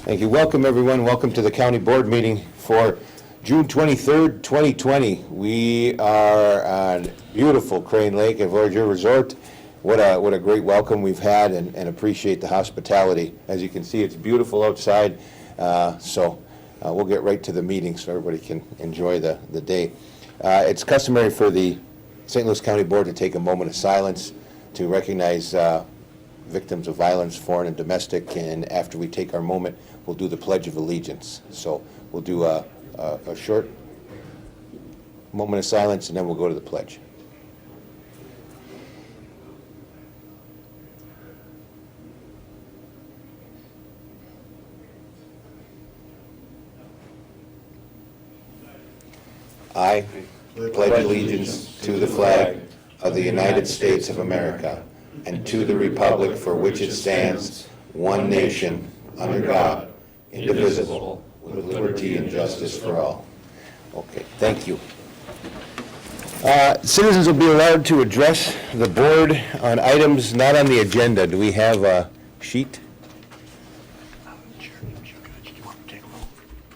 Thank you. Welcome, everyone. Welcome to the county board meeting for June 23rd, 2020. We are on beautiful Crane Lake at Voyagaire Resort. What a great welcome we've had, and appreciate the hospitality. As you can see, it's beautiful outside, so we'll get right to the meeting so everybody can enjoy the day. It's customary for the St. Louis County Board to take a moment of silence to recognize victims of violence, foreign and domestic, and after we take our moment, we'll do the Pledge of Allegiance. So we'll do a short moment of silence, and then we'll go to the pledge. I pledge allegiance to the flag of the United States of America and to the republic for which it stands, one nation, under God, indivisible, with liberty and justice for all. Okay, thank you. Citizens will be allowed to address the board on items not on the agenda. Do we have a sheet?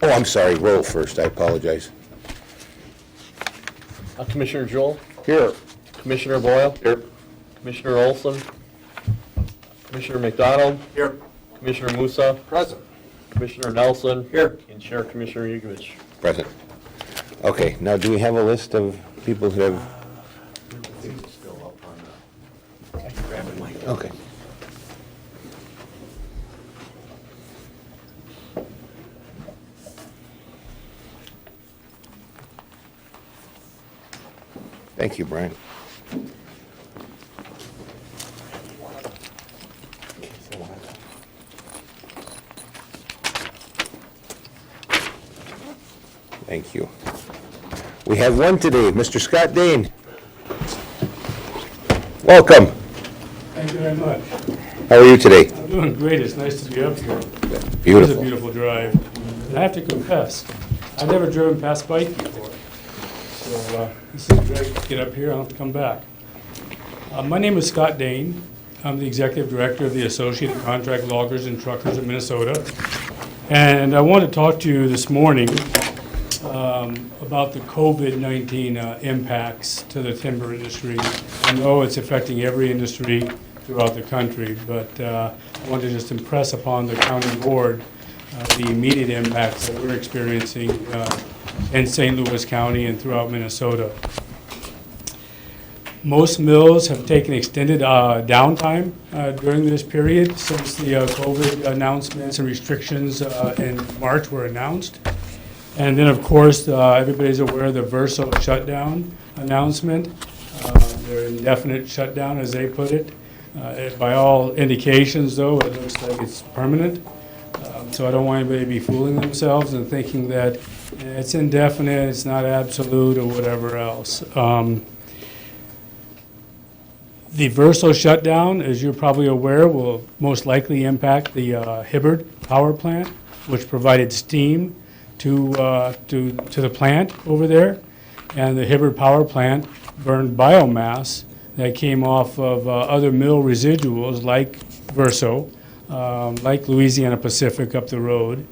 Oh, I'm sorry, roll first. I apologize. Commissioner Joel? Here. Commissioner Boyle? Here. Commissioner Olson? Commissioner McDonald? Here. Commissioner Musa? Present. Commissioner Nelson? Here. And Chair Commissioner Yugovich. Present. Okay, now do we have a list of people who have? Still up on the. Okay. Thank you, Brian. Thank you. We have one today, Mr. Scott Dane. Welcome. Thank you very much. How are you today? I'm doing great. It's nice to be up here. It is a Beautiful. beautiful drive. And I have to confess, I've never driven past Bike before. So this is great to get up here. I'll have to come back. My name is Scott Dane. I'm the Executive Director of the Associated Contract Loggers and Truckers of Minnesota. And I want to talk to you this morning about the COVID-19 impacts to the timber industry. I know it's affecting every industry throughout the country, but I want to just impress upon the county board the immediate impacts that we're experiencing in St. Louis County and throughout Minnesota. Most mills have taken extended downtime during this period since the COVID announcements and restrictions in March were announced. And then, of course, everybody's aware of the Verso shutdown announcement, their indefinite shutdown, as they put it. By all indications, though, it looks like it's permanent. So I don't want anybody to be fooling themselves and thinking that it's indefinite, it's not absolute, or whatever else. The Verso shutdown, as you're probably aware, will most likely impact the Hibbard power plant, which provided steam to the plant over there. And the Hibbard power plant burned biomass that came off of other mill residuals like Verso, like Louisiana Pacific up the road,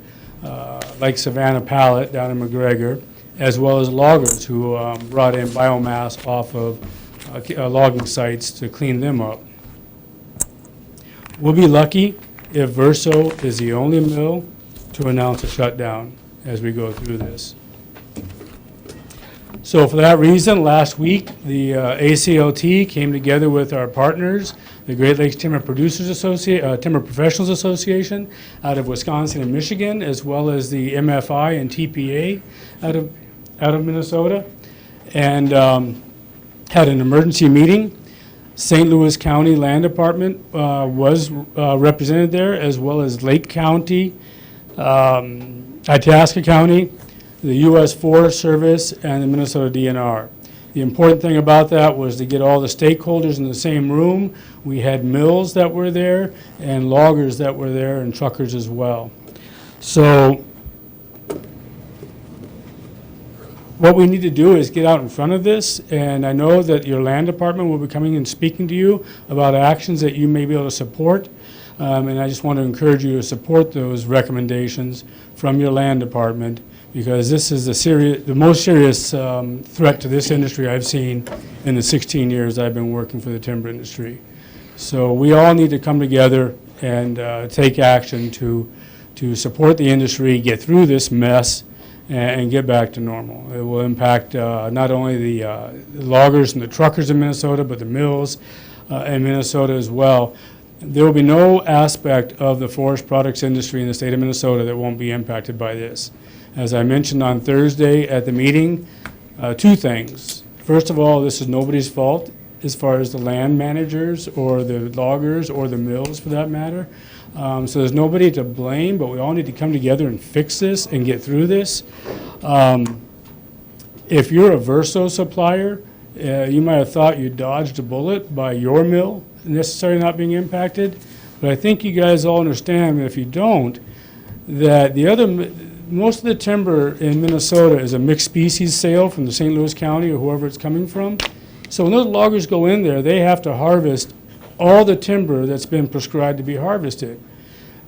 like Savannah Pallet down in McGregor, as well as loggers who brought in biomass off of logging sites to clean them up. We'll be lucky if Verso is the only mill to announce a shutdown as we go through this. So for that reason, last week, the ACLT came together with our partners, the Great Lakes Timber Timber Professionals Association out of Wisconsin and Michigan, as well as the MFI and TPA out of Minnesota, and had an emergency meeting. St. Louis County Land Department was represented there, as well as Lake County, Itasca County, the U.S. Forest Service, and the Minnesota DNR. The important thing about that was to get all the stakeholders in the same room. We had mills that were there and loggers that were there and truckers as well. So what we need to do is get out in front of this, and I know that your land department will be coming and speaking to you about actions that you may be able to support. And I just want to encourage you to support those recommendations from your land department, because this is the most serious threat to this industry I've seen in the 16 years I've been working for the timber industry. So we all need to come together and take action to support the industry, get through this mess, and get back to normal. It will impact not only the loggers and the truckers in Minnesota, but the mills in Minnesota as well. There will be no aspect of the forest products industry in the state of Minnesota that won't be impacted by this. As I mentioned on Thursday at the meeting, two things. First of all, this is nobody's fault as far as the land managers or the loggers or the mills for that matter. So there's nobody to blame, but we all need to come together and fix this and get through this. If you're a Verso supplier, you might have thought you dodged a bullet by your mill necessarily not being impacted, but I think you guys all understand, and if you don't, that most of the timber in Minnesota is a mixed species sale from the St. Louis County or whoever it's coming from. So when those loggers go in there, they have to harvest all the timber that's been prescribed to be harvested.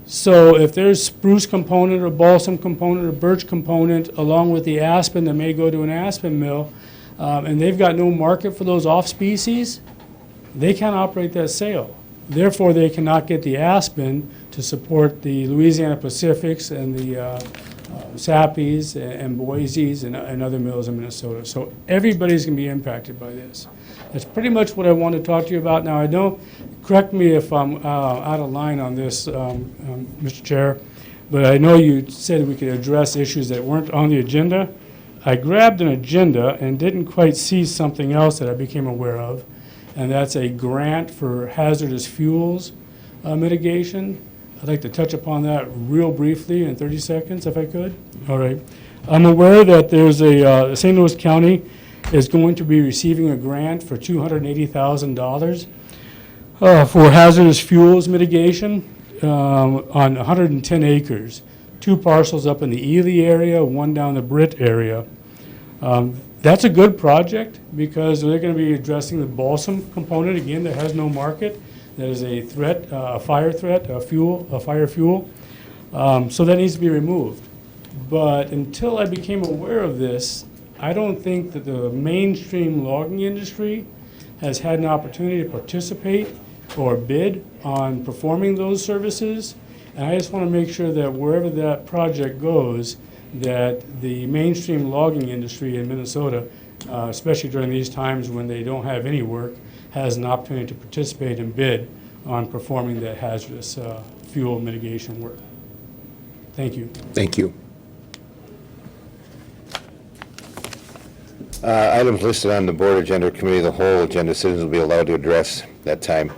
So if there's spruce component or balsam component or birch component along with the aspen that may go to an aspen mill, and they've got no market for those off species, they can't operate that sale. Therefore, they cannot get the aspen to support the Louisiana Pacifics and the Sappies and Boise's and other mills in Minnesota. So everybody's going to be impacted by this. That's pretty much what I want to talk to you about. Now, I don't, correct me if I'm out of line on this, Mr. Chair, but I know you said we could address issues that weren't on the agenda. I grabbed an agenda and didn't quite see something else that I became aware of, and that's a grant for hazardous fuels mitigation. I'd like to touch upon that real briefly in 30 seconds, if I could. All right. I'm aware that there's St. Louis County is going to be receiving a grant for $280,000 for hazardous fuels mitigation on 110 acres, 2 parcels up in the Ely area, 1 down the Britt area. That's a good project because they're going to be addressing the balsam component, again, that has no market. That is a threat, a fire threat, a fire fuel. So that needs to be removed. But until I became aware of this, I don't think that the mainstream logging industry has had an opportunity to participate or bid on performing those services. And I just want to make sure that wherever that project goes, that the mainstream logging industry in Minnesota, especially during these times when they don't have any work, has an opportunity to participate and bid on performing that hazardous fuel mitigation work. Thank you. Thank you. Items listed on the board agenda, committee of the whole agenda, citizens will be allowed to address that time.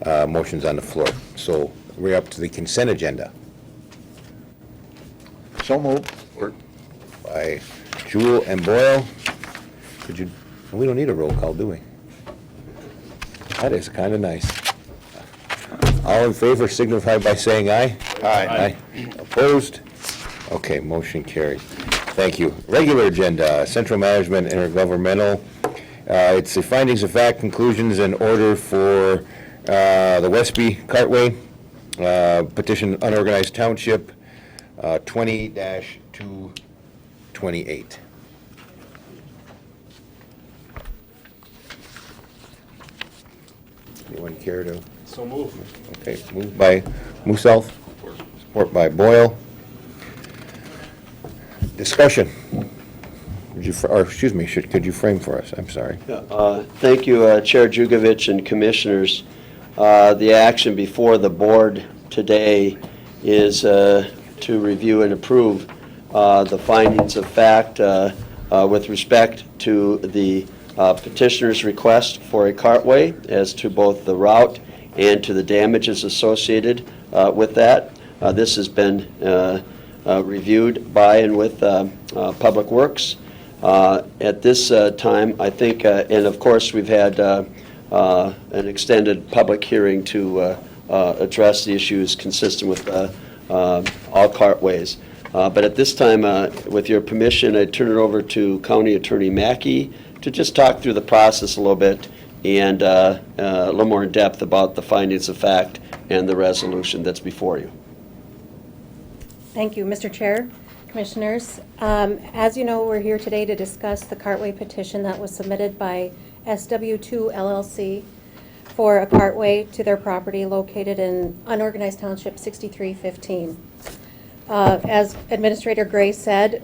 Motions on the floor. So we're up to the consent agenda. So moved. By Jewell and Boyle. We don't need a roll call, do we? That is kind of nice. All in favor signify by saying aye. Aye. Opposed? Okay, motion carried. Thank you. Regular agenda, central management, intergovernmental. It's the findings of fact, conclusions, and order for the Westby Cartway petition unorganized township 20-228. Anyone care to? So moved. Okay, moved by Muself, support by Boyle. Discussion. Could you frame for us? I'm sorry. Thank you, Chair Jugovich and Commissioners. The action before the board today is to review and approve the findings of fact with respect to the petitioner's request for a cartway as to both the route and to the damages associated with that. This has been reviewed by and with Public Works. At this time, I think, and of course, we've had an extended public hearing to address the issues consistent with all cartways. But at this time, with your permission, I turn it over to County Attorney Mackey to just talk through the process a little bit and a little more in depth about the findings of fact and the resolution that's before you. Thank you, Mr. Chair, Commissioners. As you know, we're here today to discuss the Cartway petition that was submitted by SW2 LLC for a cartway to their property located in Unorganized Township 6315. As Administrator Gray said,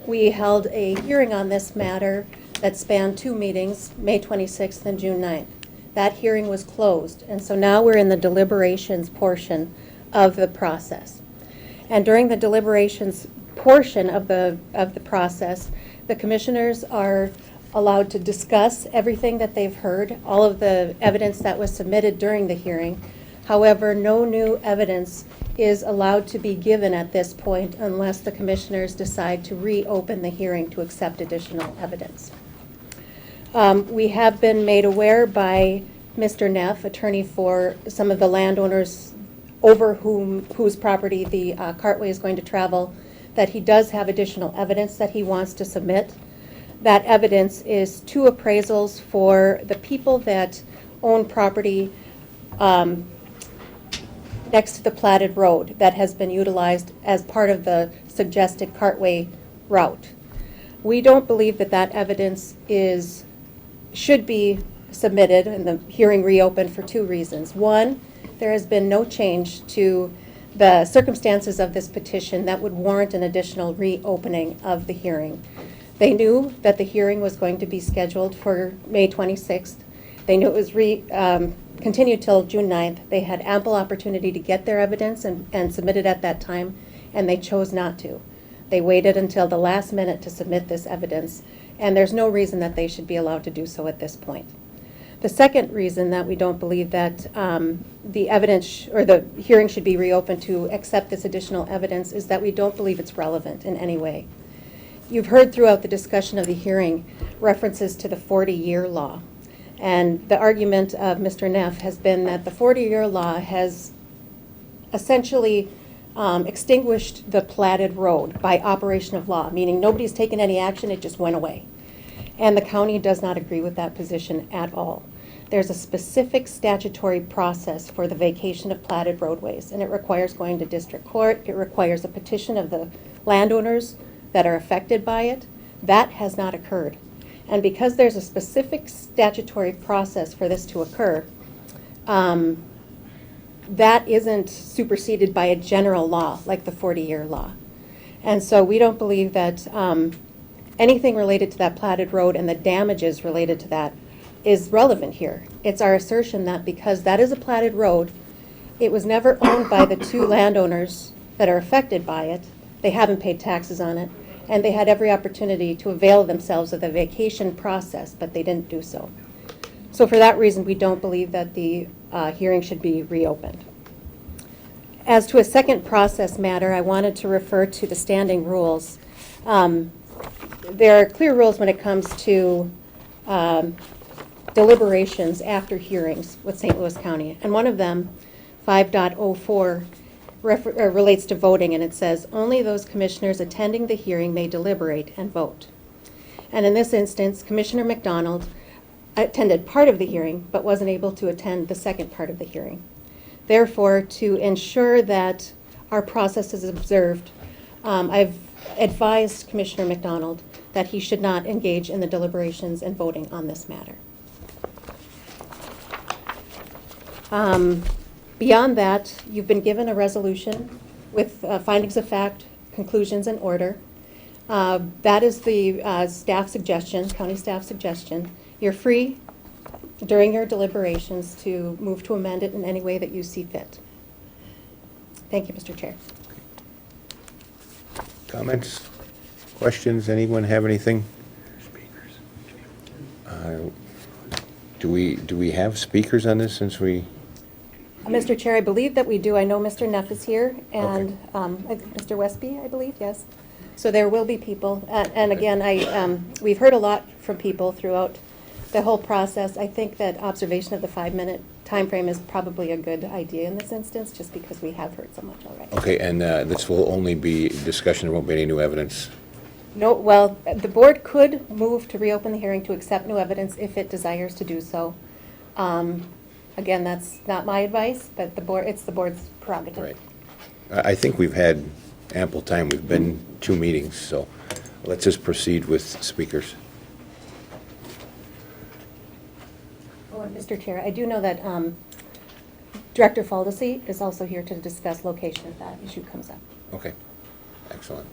we held a hearing on this matter that spanned 2 meetings, May 26th and June 9th. That hearing was closed, and so now we're in the deliberations portion of the process. And during the deliberations portion of the process, the commissioners are allowed to discuss everything that they've heard, all of the evidence that was submitted during the hearing. However, no new evidence is allowed to be given at this point unless the commissioners decide to reopen the hearing to accept additional evidence. We have been made aware by Mr. Neff, attorney for some of the landowners over whose property the cartway is going to travel, that he does have additional evidence that he wants to submit. That evidence is 2 appraisals for the people that own property next to the platted road that has been utilized as part of the suggested cartway route. We don't believe that that evidence should be submitted and the hearing reopened for 2 reasons. One, there has been no change to the circumstances of this petition that would warrant an additional reopening of the hearing. They knew that the hearing was going to be scheduled for May 26th. They knew it was continued till June 9th. They had ample opportunity to get their evidence and submit it at that time, and they chose not to. They waited until the last minute to submit this evidence, and there's no reason that they should be allowed to do so at this point. The second reason that we don't believe that the evidence or the hearing should be reopened to accept this additional evidence is that we don't believe it's relevant in any way. You've heard throughout the discussion of the hearing references to the 40-year law. And the argument of Mr. Neff has been that the 40-year law has essentially extinguished the platted road by operation of law, meaning nobody's taken any action, it just went away. And the county does not agree with that position at all. There's a specific statutory process for the vacation of platted roadways, and it requires going to district court. It requires a petition of the landowners that are affected by it. That has not occurred. And because there's a specific statutory process for this to occur, that isn't superseded by a general law like the 40-year law. And so we don't believe that anything related to that platted road and the damages related to that is relevant here. It's our assertion that because that is a platted road, it was never owned by the 2 landowners that are affected by it. They haven't paid taxes on it, and they had every opportunity to avail themselves of the vacation process, but they didn't do so. So for that reason, we don't believe that the hearing should be reopened. As to a second process matter, I wanted to refer to the standing rules. There are clear rules when it comes to deliberations after hearings with St. Louis County. And one of them, 5.04, relates to voting, and it says, only those commissioners attending the hearing may deliberate and vote. And in this instance, Commissioner McDonald attended part of the hearing, but wasn't able to attend the second part of the hearing. Therefore, to ensure that our process is observed, I've advised Commissioner McDonald that he should not engage in the deliberations and voting on this matter. Beyond that, you've been given a resolution with findings of fact, conclusions, and order. That is the staff suggestion, county staff suggestion. You're free during your deliberations to move to amend it in any way that you see fit. Thank you, Mr. Chair. Comments, questions, anyone have anything? Do we have speakers on this since we? Mr. Chair, I believe that we do. I know Mr. Neff is here, and Mr. Westby, I believe, yes. So there will be people. And again, we've heard a lot from people throughout the whole process. I think that observation of the 5-minute time frame is probably a good idea in this instance, just because we have heard so much already. Okay, and this will only be discussion, there won't be any new evidence? No, well, the board could move to reopen the hearing to accept new evidence if it desires to do so. Again, that's not my advice, but it's the board's prerogative. Right. I think we've had ample time. We've been 2 meetings, so let's just proceed with speakers. Oh, and Mr. Chair, I do know that Director Faldesi is also here to discuss location if that issue comes up. Okay, excellent.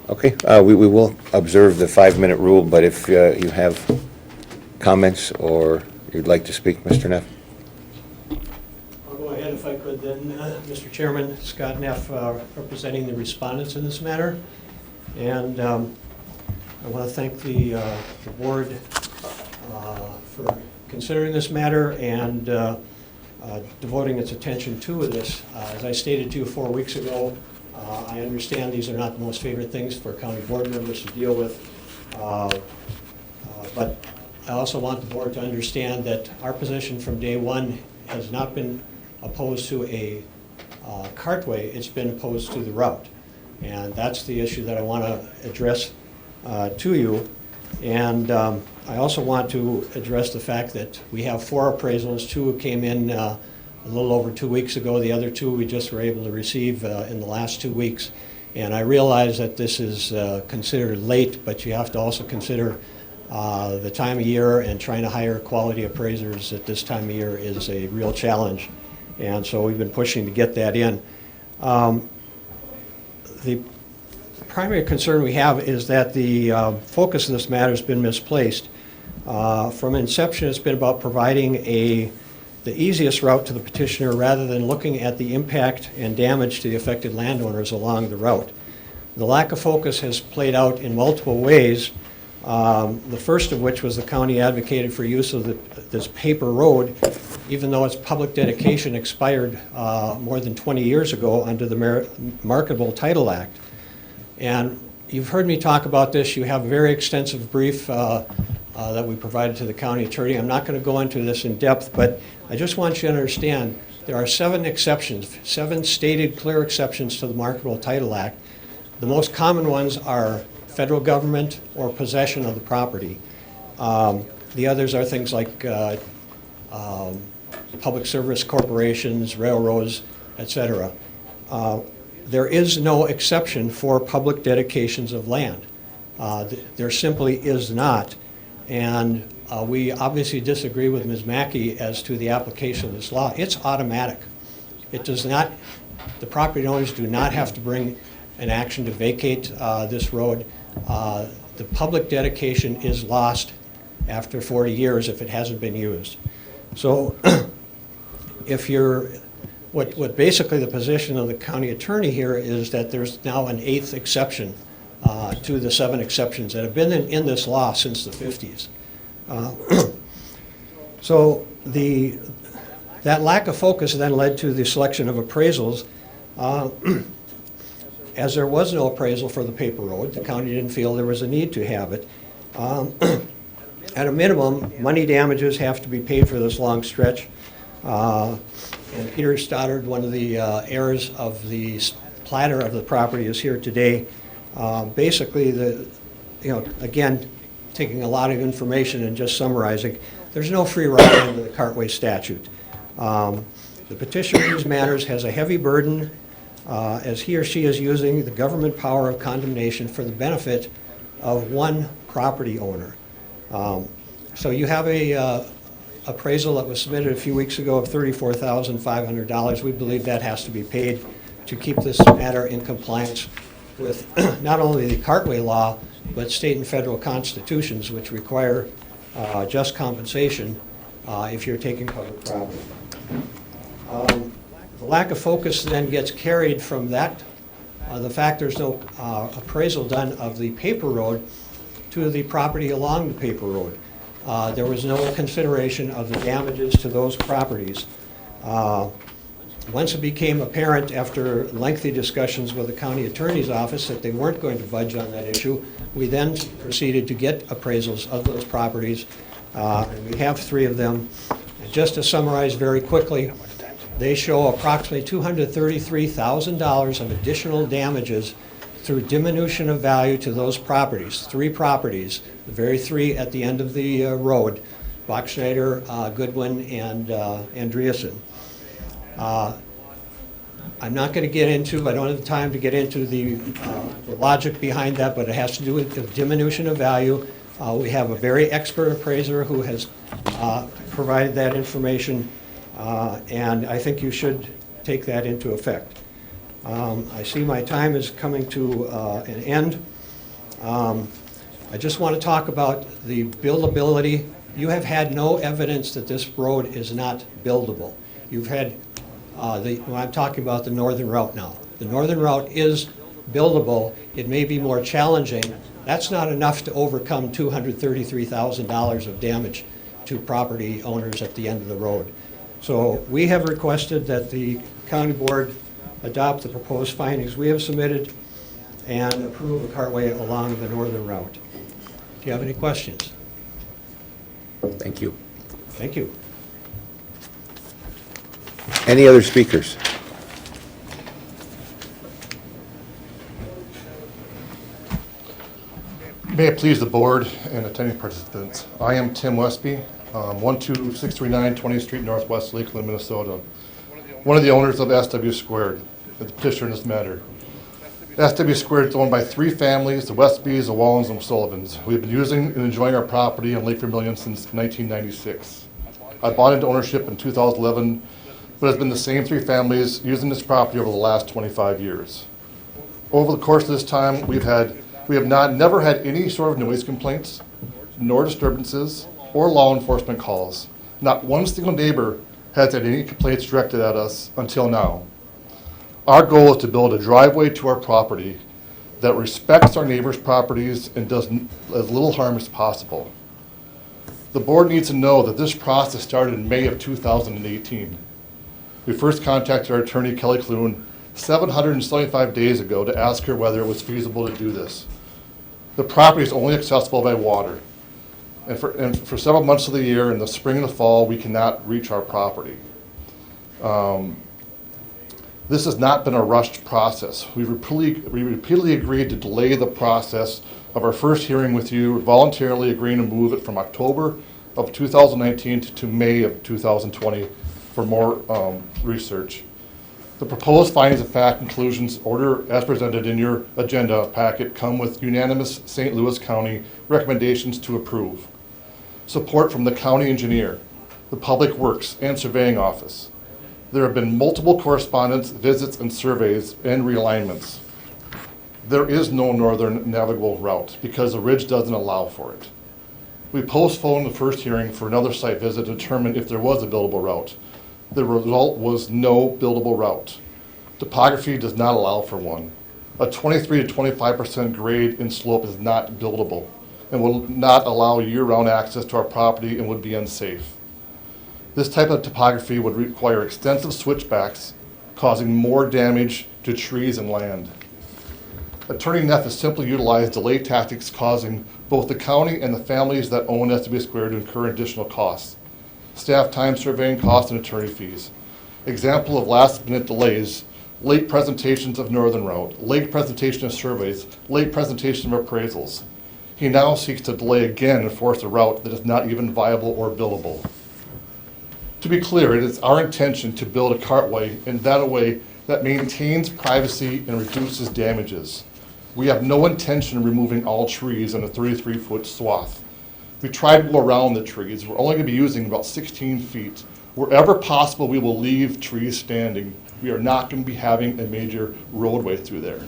Okay, we will observe the 5-minute rule, but if you have comments or you'd like to speak, Mr. Neff? I'll go ahead if I could then, Mr. Chairman. Scott Neff, representing the respondents in this matter. And I want to thank the board for considering this matter and devoting its attention to this. As I stated to you 4 weeks ago, I understand these are not the most favorite things for county board members to deal with. But I also want the board to understand that our position from day one has not been opposed to a cartway, it's been opposed to the route. And that's the issue that I want to address to you. And I also want to address the fact that we have 4 appraisals. 2 came in a little over 2 weeks ago. The other 2 we just were able to receive in the last 2 weeks. And I realize that this is considered late, but you have to also consider the time of year, and trying to hire quality appraisers at this time of year is a real challenge. And so we've been pushing to get that in. The primary concern we have is that the focus of this matter has been misplaced. From inception, it's been about providing the easiest route to the petitioner rather than looking at the impact and damage to the affected landowners along the route. The lack of focus has played out in multiple ways. The first of which was the county advocated for use of this paper road, even though its public dedication expired more than 20 years ago under the Marketable Title Act. And you've heard me talk about this. You have a very extensive brief that we provided to the county attorney. I'm not going to go into this in depth, but I just want you to understand there are 7 exceptions, 7 stated clear exceptions to the Marketable Title Act. The most common ones are federal government or possession of the property. The others are things like public service corporations, railroads, etc. There is no exception for public dedications of land. There simply is not. And we obviously disagree with Ms. Mackey as to the application of this law. It's automatic. It does not, the property owners do not have to bring an action to vacate this road. The public dedication is lost after 40 years if it hasn't been used. So if you're, what basically the position of the county attorney here is that there's now an 8th exception to the 7 exceptions that have been in this law since the 50s. So that lack of focus then led to the selection of appraisals. As there was no appraisal for the paper road, the county didn't feel there was a need to have it. At a minimum, money damages have to be paid for this long stretch. And Peter Stoddard, one of the heirs of the platter of the property, is here today. Basically, again, taking a lot of information and just summarizing, there's no free ride under the Cartway statute. The petitioner in these matters has a heavy burden as he or she is using the government power of condemnation for the benefit of one property owner. So you have a appraisal that was submitted a few weeks ago of $34,500. We believe that has to be paid to keep this matter in compliance with not only the Cartway law, but state and federal constitutions, which require just compensation if you're taking public property. The lack of focus then gets carried from that, the fact there's no appraisal done of the paper road to the property along the paper road. There was no consideration of the damages to those properties. Once it became apparent after lengthy discussions with the county attorney's office that they weren't going to budge on that issue, we then proceeded to get appraisals of those properties. And we have 3 of them. And just to summarize very quickly, they show approximately $233,000 of additional damages through diminution of value to those properties, 3 properties, the very 3 at the end of the road. Bachschneider, Goodwin, and Andreessen. I'm not going to get into, I don't have the time to get into the logic behind that, but it has to do with the diminution of value. We have a very expert appraiser who has provided that information, and I think you should take that into effect. I see my time is coming to an end. I just want to talk about the buildability. You have had no evidence that this road is not buildable. You've had, when I'm talking about the northern route now. The northern route is buildable. It may be more challenging. That's not enough to overcome $233,000 of damage to property owners at the end of the road. So we have requested that the county board adopt the proposed findings we have submitted and approve a cartway along the northern route. Do you have any questions? Thank you. Thank you. Any other speakers? May it please the board and attending participants. I am Tim Westby, 12639 20th Street Northwest, Lakeland, Minnesota. One of the owners of SW Squared, the petitioner in this matter. SW Squared is owned by 3 families, the Westbys, the Wallens, and the Sullivans. We've been using and enjoying our property in Lake Vermilion since 1996. I bought into ownership in 2011, but it's been the same 3 families using this property over the last 25 years. Over the course of this time, we have never had any sort of noise complaints, nor disturbances, or law enforcement calls. Not one single neighbor has had any complaints directed at us until now. Our goal is to build a driveway to our property that respects our neighbors' properties and does as little harm as possible. The board needs to know that this process started in May of 2018. We first contacted our attorney, Kelly Clune, 775 days ago to ask her whether it was feasible to do this. The property is only accessible by water. And for several months of the year, in the spring and the fall, we cannot reach our property. This has not been a rushed process. We repeatedly agreed to delay the process of our first hearing with you, voluntarily agreeing to move it from October of 2019 to May of 2020 for more research. The proposed findings of fact conclusions order as presented in your agenda packet come with unanimous St. Louis County recommendations to approve. Support from the county engineer, the Public Works, and Surveying Office. There have been multiple correspondence, visits, and surveys and realignments. There is no northern navigable route because the ridge doesn't allow for it. We postponed the first hearing for another site visit to determine if there was a buildable route. The result was no buildable route. Topography does not allow for one. A 23 to 25% grade in slope is not buildable and will not allow year-round access to our property and would be unsafe. This type of topography would require extensive switchbacks, causing more damage to trees and land. Attorney Neff has simply utilized delay tactics, causing both the county and the families that own SW Square to incur additional costs. Staff time, surveying costs, and attorney fees. Example of last-minute delays: late presentations of northern route, late presentation of surveys, late presentation of appraisals. He now seeks to delay again and force a route that is not even viable or buildable. To be clear, it is our intention to build a cartway in that way that maintains privacy and reduces damages. We have no intention of removing all trees in a 33-foot swath. We try to go around the trees. We're only going to be using about 16 feet. Wherever possible, we will leave trees standing. We are not going to be having a major roadway through there.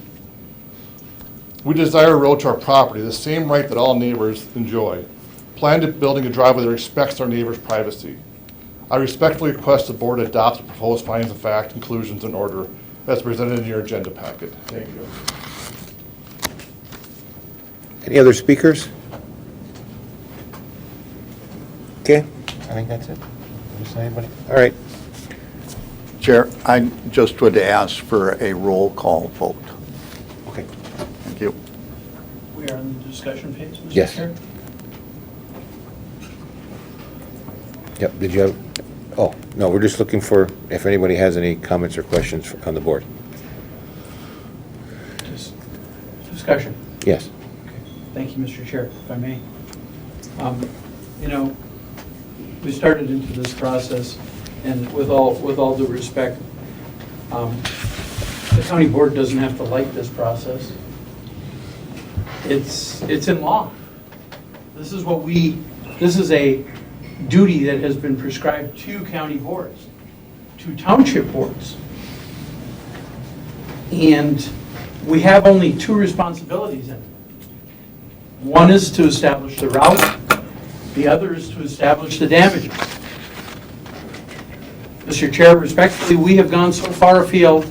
We desire a road to our property, the same right that all neighbors enjoy. Plan to building a driveway that respects our neighbors' privacy. I respectfully request the board adopt the proposed findings of fact, conclusions, and order as presented in your agenda packet. Thank you. Any other speakers? Okay, I think that's it. Is anybody? All right. Chair, I just would ask for a roll call vote. Okay. Thank you. We are on the discussion phase, Mr. Yes. Chair? Yep, did you have, oh, no, we're just looking for if anybody has any comments or questions on the board. Just discussion. Yes. Thank you, Mr. Chair, if I may. You know, we started into this process, and with all due respect, the county board doesn't have to like this process. It's in law. This is a duty that has been prescribed to county boards, to township boards. And we have only two responsibilities in it. One is to establish the route, the other is to establish the damages. Mr. Chair, respectfully, we have gone so far afield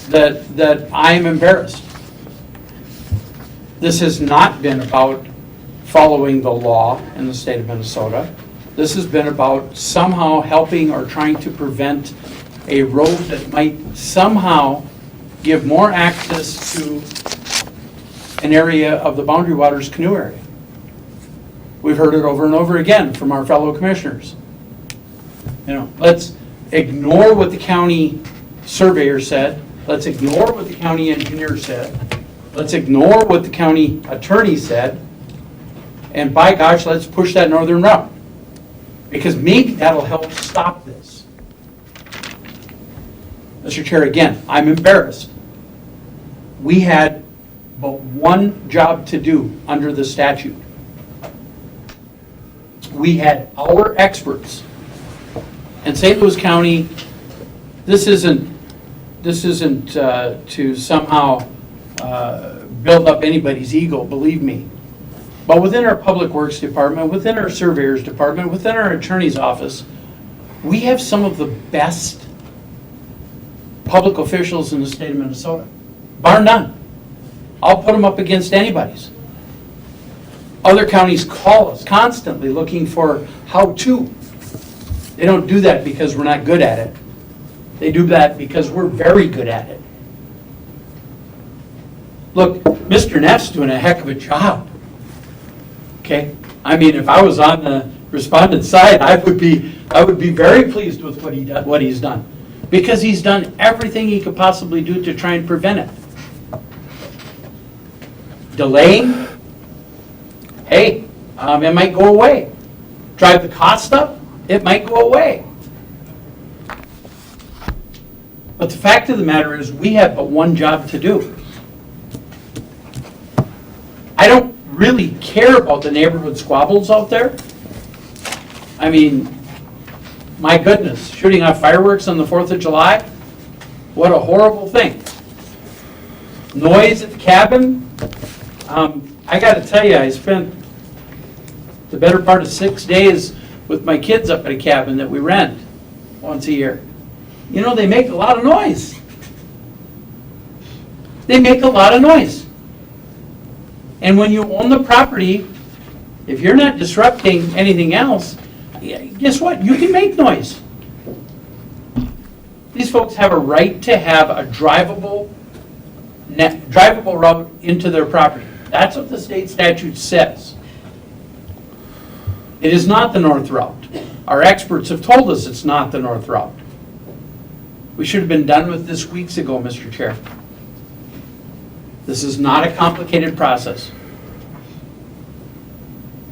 that I am embarrassed. This has not been about following the law in the state of Minnesota. This has been about somehow helping or trying to prevent a road that might somehow give more access to an area of the Boundary Waters canoe area. We've heard it over and over again from our fellow commissioners. You know, let's ignore what the county surveyor said. Let's ignore what the county engineer said. Let's ignore what the county attorney said. And by gosh, let's push that northern route. Because maybe that'll help stop this. Mr. Chair, again, I'm embarrassed. We had but one job to do under the statute. We had our experts. And St. Louis County, this isn't to somehow build up anybody's ego, believe me. But within our Public Works Department, within our Surveyor's Department, within our Attorney's Office, we have some of the best public officials in the state of Minnesota, bar none. I'll put them up against anybody's. Other counties call us constantly looking for how to. They don't do that because we're not good at it. They do that because we're very good at it. Look, Mr. Neff's doing a heck of a job. Okay? I mean, if I was on the respondent's side, I would be very pleased with what he's done. Because he's done everything he could possibly do to try and prevent it. Delaying? Hey, it might go away. Drive the cost up? It might go away. But the fact of the matter is, we have but one job to do. I don't really care about the neighborhood squabbles out there. I mean, my goodness, shooting off fireworks on the 4th of July? What a horrible thing. Noise at the cabin? I got to tell you, I spent the better part of 6 days with my kids up at a cabin that we rent once a year. You know, they make a lot of noise. They make a lot of noise. And when you own the property, if you're not disrupting anything else, guess what? You can make noise. These folks have a right to have a drivable route into their property. That's what the state statute says. It is not the north route. Our experts have told us it's not the north route. We should have been done with this weeks ago, Mr. Chair. This is not a complicated process.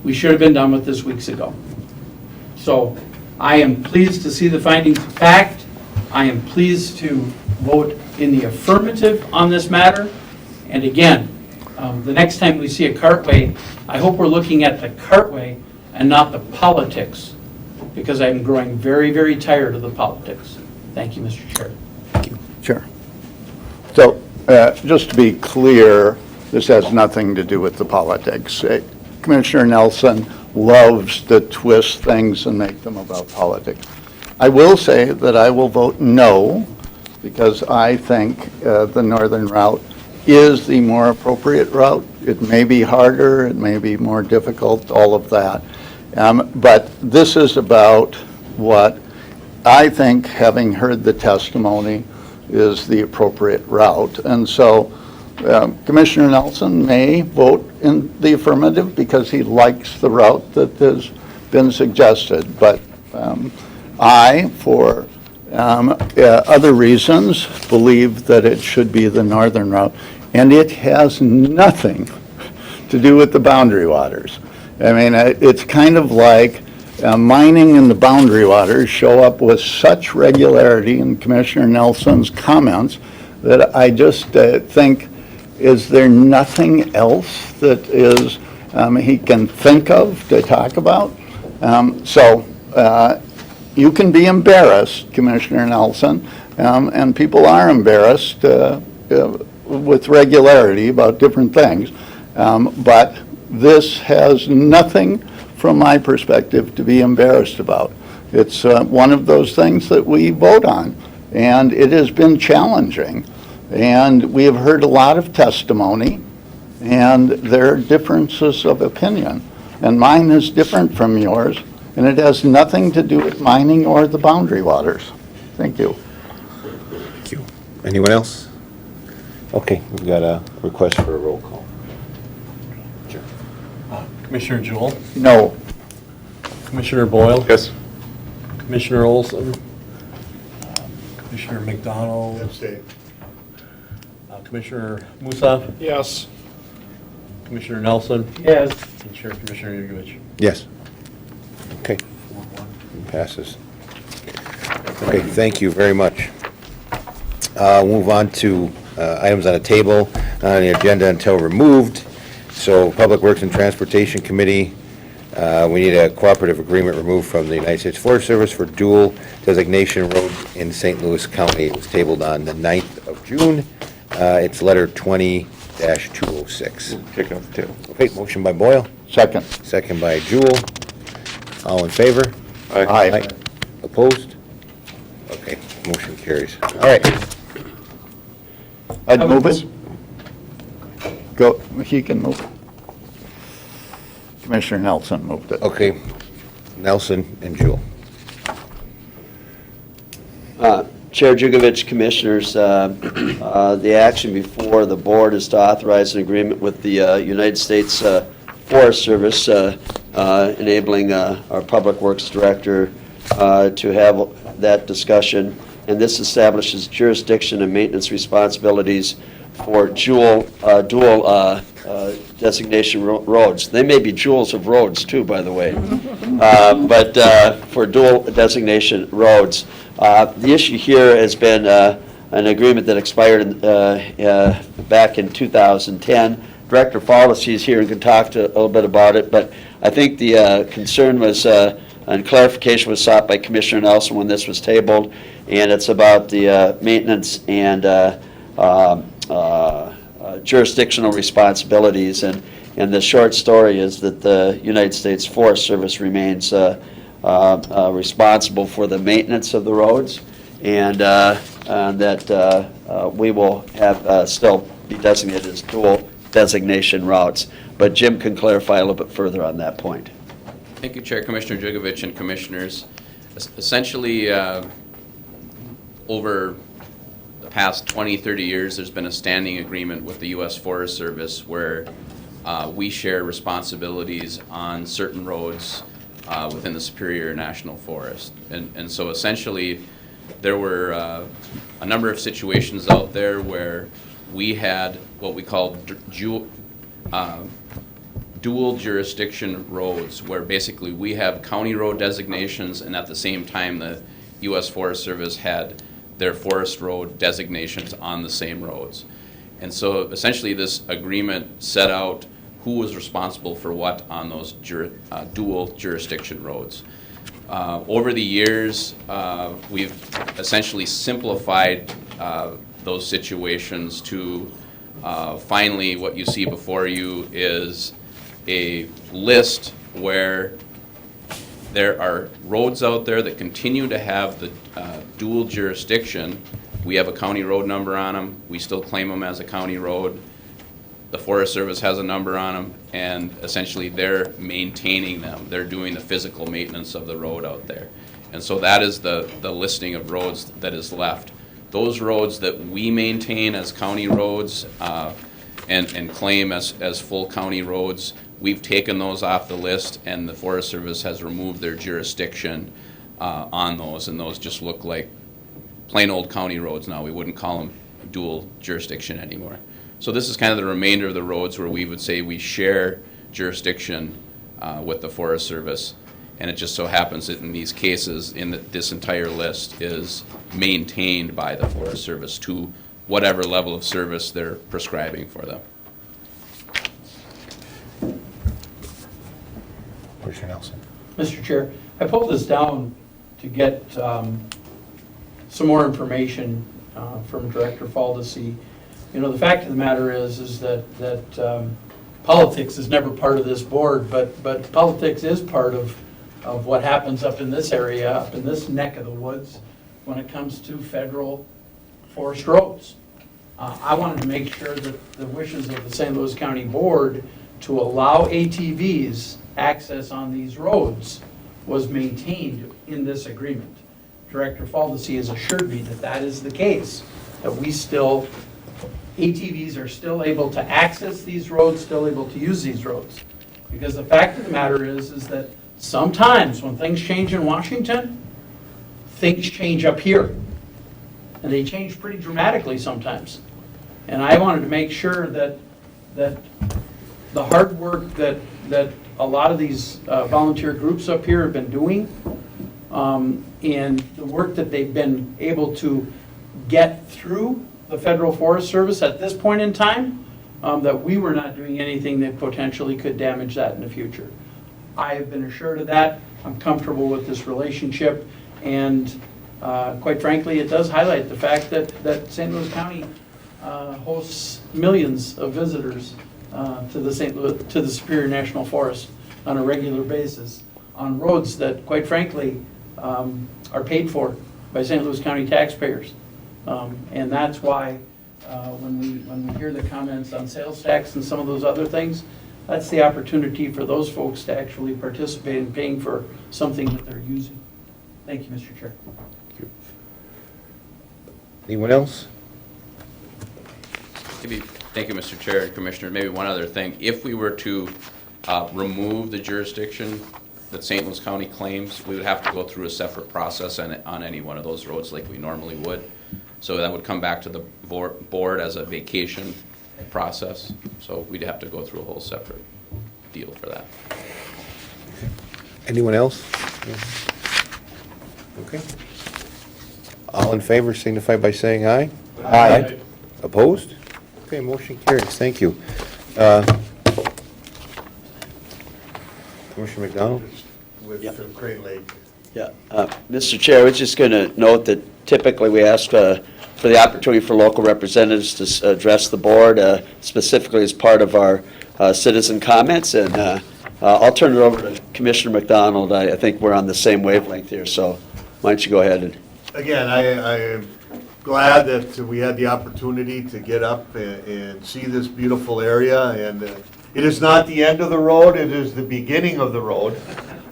We should have been done with this weeks ago. So I am pleased to see the findings of fact. I am pleased to vote in the affirmative on this matter. And again, the next time we see a cartway, I hope we're looking at the cartway and not the politics, because I'm growing very, very tired of the politics. Thank you, Mr. Chair. Sure. So, just to be clear, this has nothing to do with the politics. Commissioner Nelson loves to twist things and make them about politics. I will say that I will vote no, because I think the northern route is the more appropriate route. It may be harder, it may be more difficult, all of that. But this is about what I think, having heard the testimony, is the appropriate route. And so Commissioner Nelson may vote in the affirmative because he likes the route that has been suggested. But I, for other reasons, believe that it should be the northern route. And it has nothing to do with the boundary waters. I mean, it's kind of like mining in the boundary waters show up with such regularity in Commissioner Nelson's comments that I just think, is there nothing else that is he can think of to talk about? You can be embarrassed, Commissioner Nelson, and people are embarrassed with regularity about different things, but this has nothing from my perspective to be embarrassed about. It's one of those things that we vote on, and it has been challenging. And we have heard a lot of testimony, and there are differences of opinion. And mine is different from yours, and it has nothing to do with mining or the boundary waters. Thank you. Thank you. Anyone else? Okay, we've got a request for a roll call. Sure. Commissioner Jewell, No. Commissioner Boyle, Yes. Commissioner Olson, Commissioner McDonald, Commissioner Musa, Yes. Commissioner Nelson, Yes. and Chair Commissioner Yugovich. Yes. Okay. Passes. Okay, thank you very much. Move on to items on the table, on the agenda until removed. So Public Works and Transportation Committee, we need a cooperative agreement removed from the United States Forest Service for dual designation road in St. Louis County. It was tabled on the 9th of June. It's letter 20-206. Kick off the table. Okay, motion by Boyle, Second. second by Jewell. All in favor? Aye. Opposed? Okay, motion carries. All right, I'd move it. Go, he can move. Commissioner Nelson moved it. okay. Nelson and Jewell. Chair Jugovich, Commissioners, the action before the board is to authorize an agreement with the United States Forest Service, enabling our Public Works Director to have that discussion. And this establishes jurisdiction and maintenance responsibilities for dual designation roads. They may be jewels of roads too, by the way. But for dual designation roads. The issue here has been an agreement that expired back in 2010. Director Fawley is here and can talk a little bit about it, but I think the concern was, and clarification was sought by Commissioner Nelson when this was tabled, and it's about the maintenance and jurisdictional responsibilities. And the short story is that the United States Forest Service remains responsible for the maintenance of the roads, and that we will have still be designated as dual designation routes. But Jim can clarify a little bit further on that point. Thank you, Chair, Commissioner Jugovich, and Commissioners. Essentially, over the past 20, 30 years, there's been a standing agreement with the U.S. Forest Service where we share responsibilities on certain roads within the Superior National Forest. And so essentially, there were a number of situations out there where we had what we call dual jurisdiction roads, where basically we have county road designations, and at the same time the U.S. Forest Service had their forest road designations on the same roads. And so essentially this agreement set out who was responsible for what on those dual jurisdiction roads. Over the years, we've essentially simplified those situations to finally what you see before you is a list where there are roads out there that continue to have the dual jurisdiction. We have a county road number on them. We still claim them as a county road. The Forest Service has a number on them, and essentially they're maintaining them. They're doing the physical maintenance of the road out there. And so that is the listing of roads that is left. Those roads that we maintain as county roads and claim as full county roads, we've taken those off the list, and the Forest Service has removed their jurisdiction on those, and those just look like plain old county roads now. We wouldn't call them dual jurisdiction anymore. So this is kind of the remainder of the roads where we would say we share jurisdiction with the Forest Service. And it just so happens that in these cases, this entire list is maintained by the Forest Service to whatever level of service they're prescribing for them. Commissioner Nelson. Mr. Chair, I pulled this down to get some more information from Director Faldesi. You know, the fact of the matter is that politics is never part of this board, but politics is part of what happens up in this area, up in this neck of the woods, when it comes to federal forest roads. I wanted to make sure that the wishes of the St. Louis County Board to allow ATVs access on these roads was maintained in this agreement. Director Faldesi has assured me that that is the case, that ATVs are still able to access these roads, still able to use these roads. Because the fact of the matter is that sometimes when things change in Washington, things change up here. And they change pretty dramatically sometimes. And I wanted to make sure that the hard work that a lot of these volunteer groups up here have been doing, and the work that they've been able to get through the Federal Forest Service at this point in time, that we were not doing anything that potentially could damage that in the future. I have been assured of that. I'm comfortable with this relationship, and quite frankly, it does highlight the fact that St. Louis County hosts millions of visitors to the Superior National Forest on a regular basis on roads that, quite frankly, are paid for by St. Louis County taxpayers. And that's why when we hear the comments on sales tax and some of those other things, that's the opportunity for those folks to actually participate in paying for something that they're using. Thank you, Mr. Chair. Anyone else? Thank you, Mr. Chair and Commissioner. Maybe one other thing. If we were to remove the jurisdiction that St. Louis County claims, we would have to go through a separate process on any one of those roads like we normally would. So that would come back to the board as a vacation process. So we'd have to go through a whole separate deal for that. Anyone else? Okay. All in favor signify by saying aye. Aye. Opposed? Okay, motion carries. Thank you. Commissioner McDonald? With Crane Lake. Yeah, Mr. Chair, I was just going to note that typically we ask for the opportunity for local representatives to address the board, specifically as part of our citizen comments, and I'll turn it over to Commissioner McDonald. I think we're on the same wavelength here, so why don't you go ahead and... Again, I am glad that we had the opportunity to get up and see this beautiful area, and it is not the end of the road, it is the beginning of the road.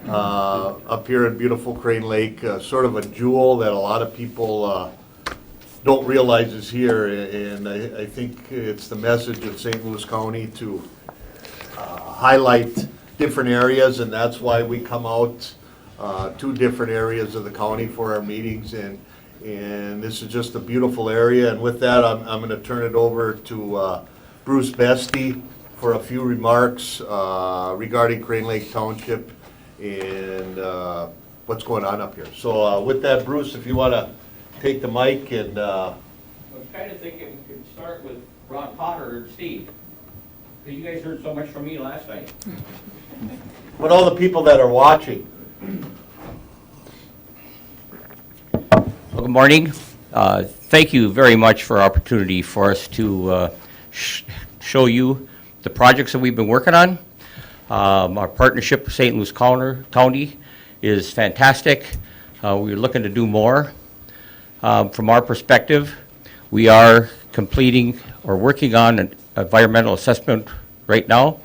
Up here in beautiful Crane Lake, sort of a jewel that a lot of people don't realize is here, and I think it's the message of St. Louis County to highlight different areas, and that's why we come out to different areas of the county for our meetings, and this is just a beautiful area. And with that, I'm going to turn it over to Bruce Bestie for a few remarks regarding Crane Lake Township and what's going on up here. So with that, Bruce, if you want to take the mic and... I was kind of thinking we could start with Ron Potter and Steve, because you guys heard so much from me last night. But all the people that are watching. Well, good morning. Thank you very much for our opportunity for us to show you the projects that we've been working on. Our partnership with St. Louis County is fantastic. We're looking to do more. From our perspective, we are completing or working on an environmental assessment right now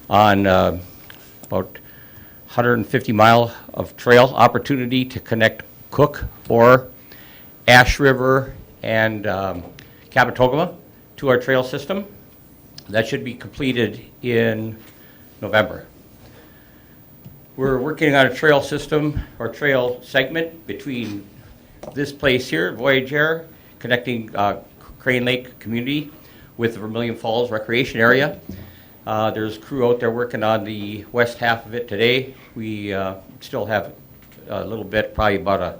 on about 150 mile of trail opportunity to connect Cook or Ash River and Capitogama to our trail system. That should be completed in November. We're working on a trail system or trail segment between this place here, Voyagaire, connecting Crane Lake community with the Vermilion Falls Recreation Area. There's crew out there working on the west half of it today. We still have a little bit, probably about a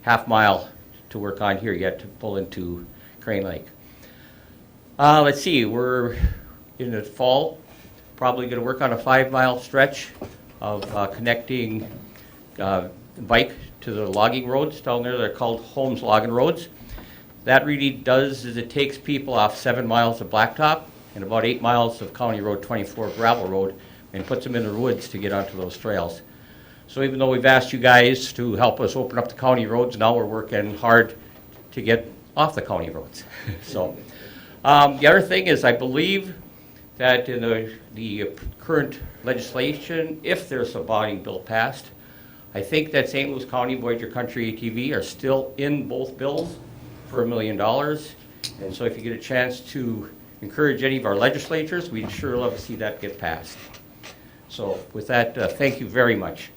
half mile to work on here yet to pull into Crane Lake. Let's see, we're in the fall, probably going to work on a 5-mile stretch of connecting bike to the logging roads down there. They're called Holmes Logging Roads. That really does is it takes people off 7 miles of blacktop and about 8 miles of County Road 24 gravel road and puts them in the woods to get onto those trails. So even though we've asked you guys to help us open up the county roads, now we're working hard to get off the county roads. So the other thing is I believe that in the current legislation, if there's a bonding bill passed, I think that St. Louis County, Voyagaire Country ATV are still in both bills for $1 million. And so if you get a chance to encourage any of our legislatures, we'd sure love to see that get passed. So with that, thank you very much.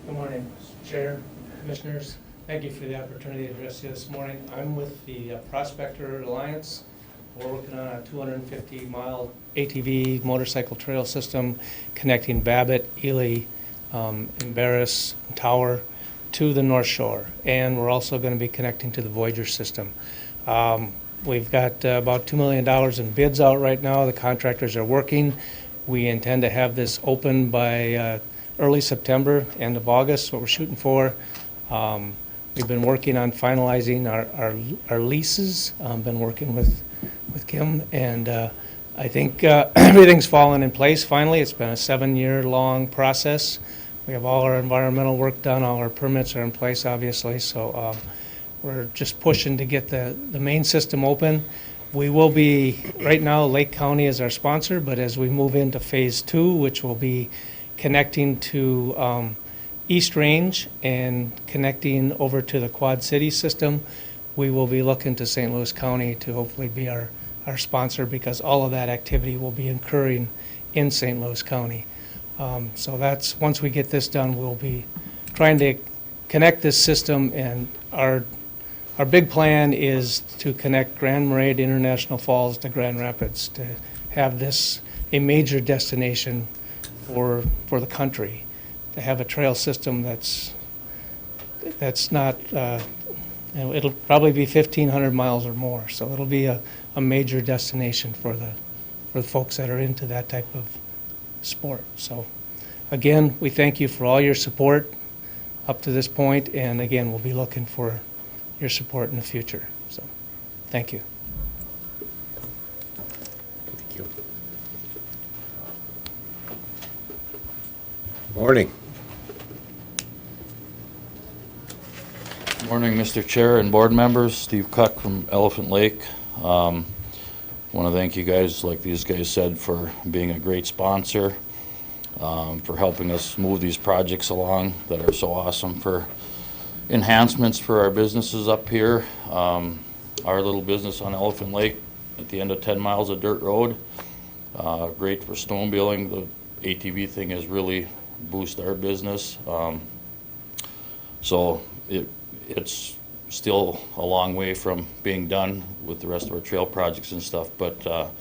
Good morning, Mr. Chair, Commissioners. Thank you for the opportunity to address you this morning. I'm with the Prospector Alliance. We're working on a 250-mile ATV motorcycle trail system connecting Babbitt, Ely, Embarrass, and Tower to the North Shore. And we're also going to be connecting to the Voyagaire system. We've got about $2 million in bids out right now. The contractors are working. We intend to have this open by early September, end of August, what we're shooting for. We've been working on finalizing our leases, been working with Kim, and I think everything's fallen in place finally. It's been a 7-year-long process. We have all our environmental work done, all our permits are in place, obviously, so we're just pushing to get the main system open. We will be, right now, Lake County is our sponsor, but as we move into Phase 2, which will be connecting to East Range and connecting over to the Quad City system, we will be looking to St. Louis County to hopefully be our sponsor, because all of that activity will be occurring in St. Louis County. So that's, once we get this done, we'll be trying to connect this system, and our big plan is to connect Grand Marais International Falls to Grand Rapids, to have this a major destination for the country, to have a trail system that's not, it'll probably be 1,500 miles or more, so it'll be a major destination for the folks that are into that type of sport. So again, we thank you for all your support up to this point, and again, we'll be looking for your support in the future. So thank you. Thank you. Morning. Morning, Mr. Chair and board members. Steve Cuck from Elephant Lake. Want to thank you guys, like these guys said, for being a great sponsor, for helping us move these projects along that are so awesome, for enhancements for our businesses up here. Our little business on Elephant Lake at the end of 10 miles of dirt road. Great for snowmobiling. The ATV thing has really boosted our business. So it's still a long way from being done with the rest of our trail projects and stuff, but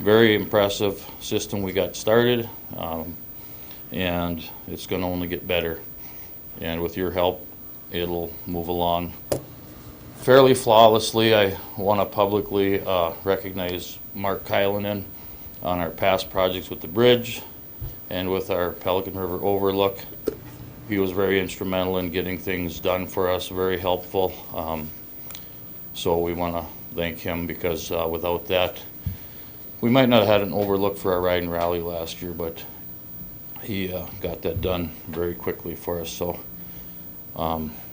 very impressive system we got started, and it's going to only get better. And with your help, it'll move along fairly flawlessly. I want to publicly recognize Mark Kylanen on our past projects with the bridge and with our Pelican River Overlook. He was very instrumental in getting things done for us, very helpful. So we want to thank him, because without that, we might not have had an overlook for our ride and rally last year, but he got that done very quickly for us. So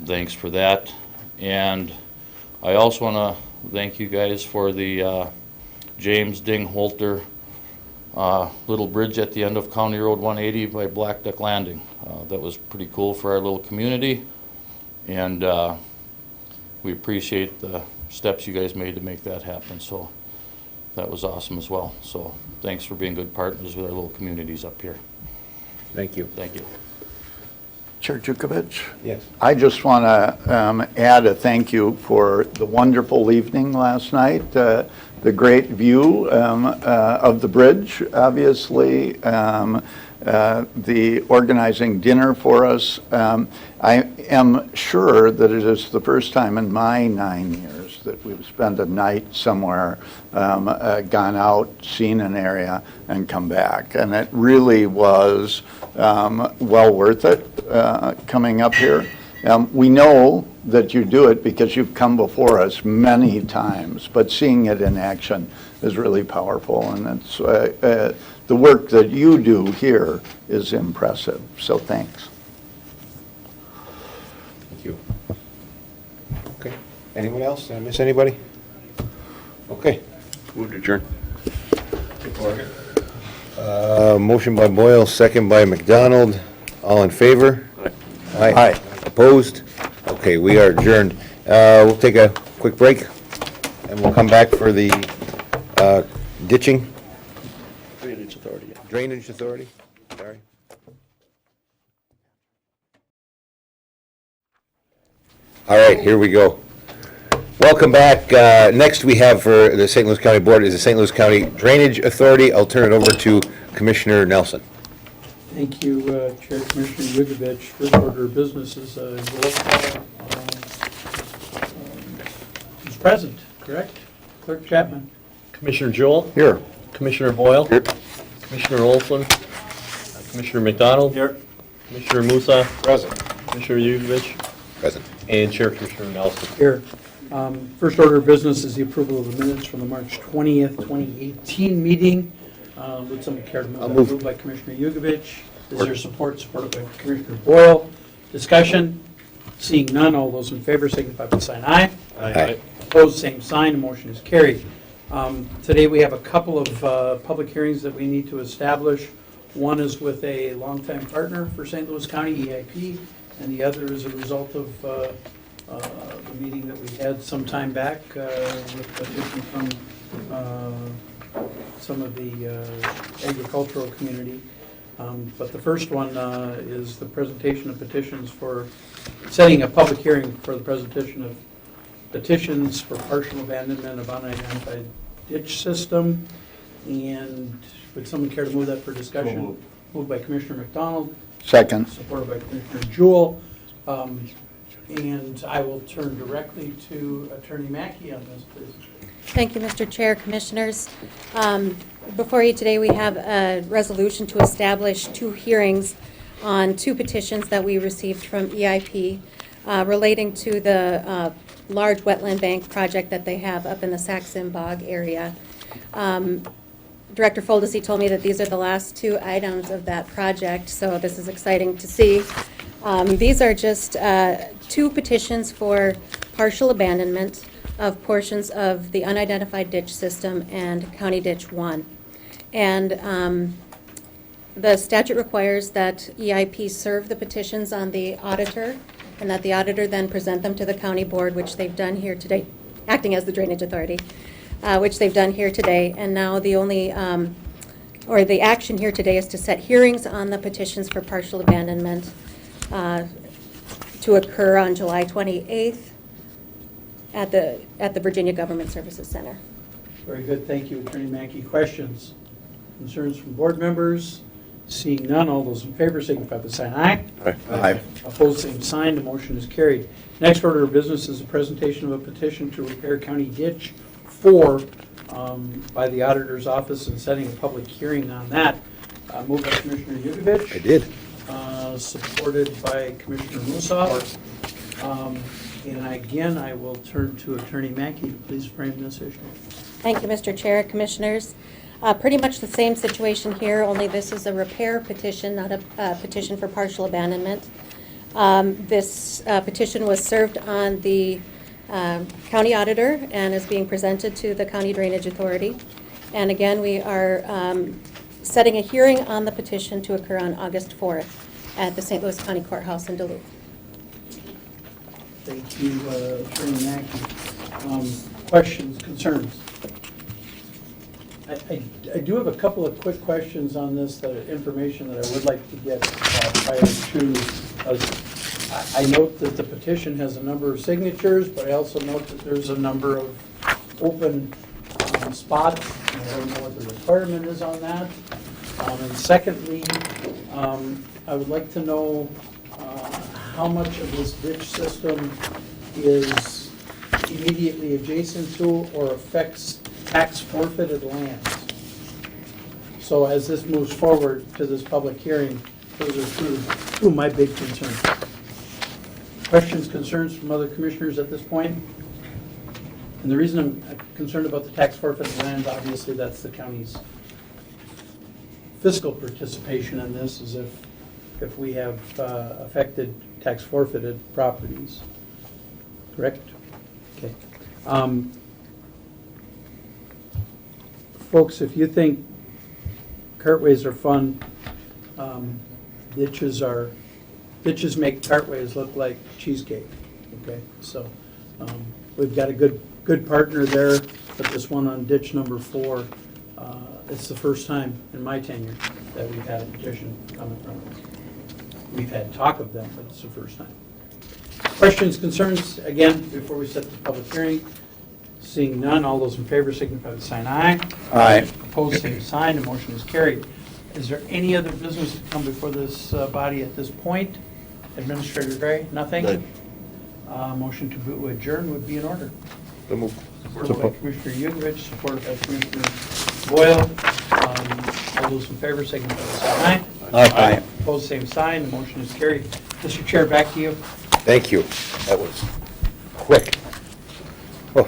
thanks for that. And I also want to thank you guys for the James Dingholter little bridge at the end of County Road 180 by Black Duck Landing. That was pretty cool for our little community, and we appreciate the steps you guys made to make that happen. So that was awesome as well. So thanks for being good partners with our little communities up here. Thank you. Thank you. Chair Jukovich? Yes. I just want to add a thank you for the wonderful evening last night, the great view of the bridge, obviously, the organizing dinner for us. I am sure that it is the first time in my 9 years that we've spent a night somewhere, gone out, seen an area, and come back. And it really was well worth it coming up here. We know that you do it because you've come before us many times, but seeing it in action is really powerful. And it's, the work that you do here is impressive. So thanks. Thank you. Okay. Anyone else? Did I miss anybody? Okay. Move to adjourn. Motion by Boyle, second by McDonald. All in favor? Aye. Aye. Opposed? Okay, we are adjourned. We'll take a quick break, and we'll come back for the ditching. Drainage Authority. Drainage Authority, sorry. All right, here we go. Welcome back. Next we have for the St. Louis County Board is the St. Louis County Drainage Authority. I'll turn it over to Commissioner Nelson. Thank you, Chair Commissioner Yugovich. First order of business is roll call. Who's present, correct? Clerk Chapman. Commissioner Jewell, Here. Commissioner Boyle, Commissioner Olson, Commissioner McDonald, Commissioner Musa, Present. Commissioner Yugovich, Present. and Chair Commissioner Nelson. Here. First order of business is the approval of the minutes from the March 20th, 2018 meeting. Would someone care to move that? I'll move. Moved by Commissioner Yugovich. Is there support? Supported by Commissioner Boyle. Discussion? Seeing none, all those in favor signify by saying aye. Aye. Opposed, same sign. The motion is carried. Today we have a couple of public hearings that we need to establish. One is with a longtime partner for St. Louis County, EIP, and the other is a result of the meeting that we had some time back with a petition from some of the agricultural community. But the first one is the presentation of petitions for setting a public hearing for the presentation of petitions for partial abandonment of unidentified ditch system. And would someone care to move that for discussion? Moved by Commissioner McDonald, Second. supported by Commissioner Jewell. And I will turn directly to Attorney Mackey on this, please. Thank you, Mr. Chair, Commissioners. Before you today, we have a resolution to establish 2 hearings on 2 petitions that we received from EIP relating to the large wetland bank project that they have up in the Saxon Bog area. Director Foldesy told me that these are the last 2 items of that project, so this is exciting to see. These are just 2 petitions for partial abandonment of portions of the unidentified ditch system and County Ditch 1. And the statute requires that EIP serve the petitions on the auditor, and that the auditor then present them to the county board, which they've done here today, acting as the drainage authority, which they've done here today. And now the only, or the action here today is to set hearings on the petitions for partial abandonment to occur on July 28th at the Virginia Government Services Center. Very good, thank you, Attorney Mackey. Questions, concerns from board members? Seeing none, all those in favor signify by saying aye. Aye. Opposed, same sign. The motion is carried. Next order of business is a presentation of a petition to repair County Ditch 4 by the auditor's office and setting a public hearing on that. Moved by Commissioner Yugovich. I did. Supported by Commissioner Musa. And again, I will turn to Attorney Mackey to please frame this issue. Thank you, Mr. Chair, Commissioners. Pretty much the same situation here, only this is a repair petition, not a petition for partial abandonment. This petition was served on the county auditor and is being presented to the County Drainage Authority. And again, we are setting a hearing on the petition to occur on August 4th at the St. Louis County Courthouse in Duluth. Thank you, Attorney Mackey. Questions, concerns? I do have a couple of quick questions on this, the information that I would like to get prior to I note that the petition has a number of signatures, but I also note that there's a number of open spots. And I don't know what the requirement is on that. And secondly, I would like to know how much of this ditch system is immediately adjacent to or affects tax forfeited lands. So as this moves forward to this public hearing, those are two of my big concerns. Questions, concerns from other commissioners at this point? And the reason I'm concerned about the tax forfeited lands, obviously that's the county's fiscal participation in this, is if we have affected tax forfeited properties. Correct? Okay. Folks, if you think cartways are fun, ditches make cartways look like cheesecake. Okay, so we've got a good partner there, but this one on ditch number 4, it's the first time in my tenure that we've had a petition come in front of us. We've had talk of them, but it's the first time. Questions, concerns, again, before we set the public hearing? Seeing none, all those in favor signify by saying aye. Aye. Opposed, same sign, the motion is carried. Is there any other business to come before this body at this point? Administrator Gray, nothing? None. Motion to adjourn would be in order. So move. Supported by Commissioner Yugovich, supported by Commissioner Boyle. All those in favor signify by saying aye. Aye. Opposed, same sign, the motion is carried. Mr. Chair, back to you. Thank you. That was quick. Oh.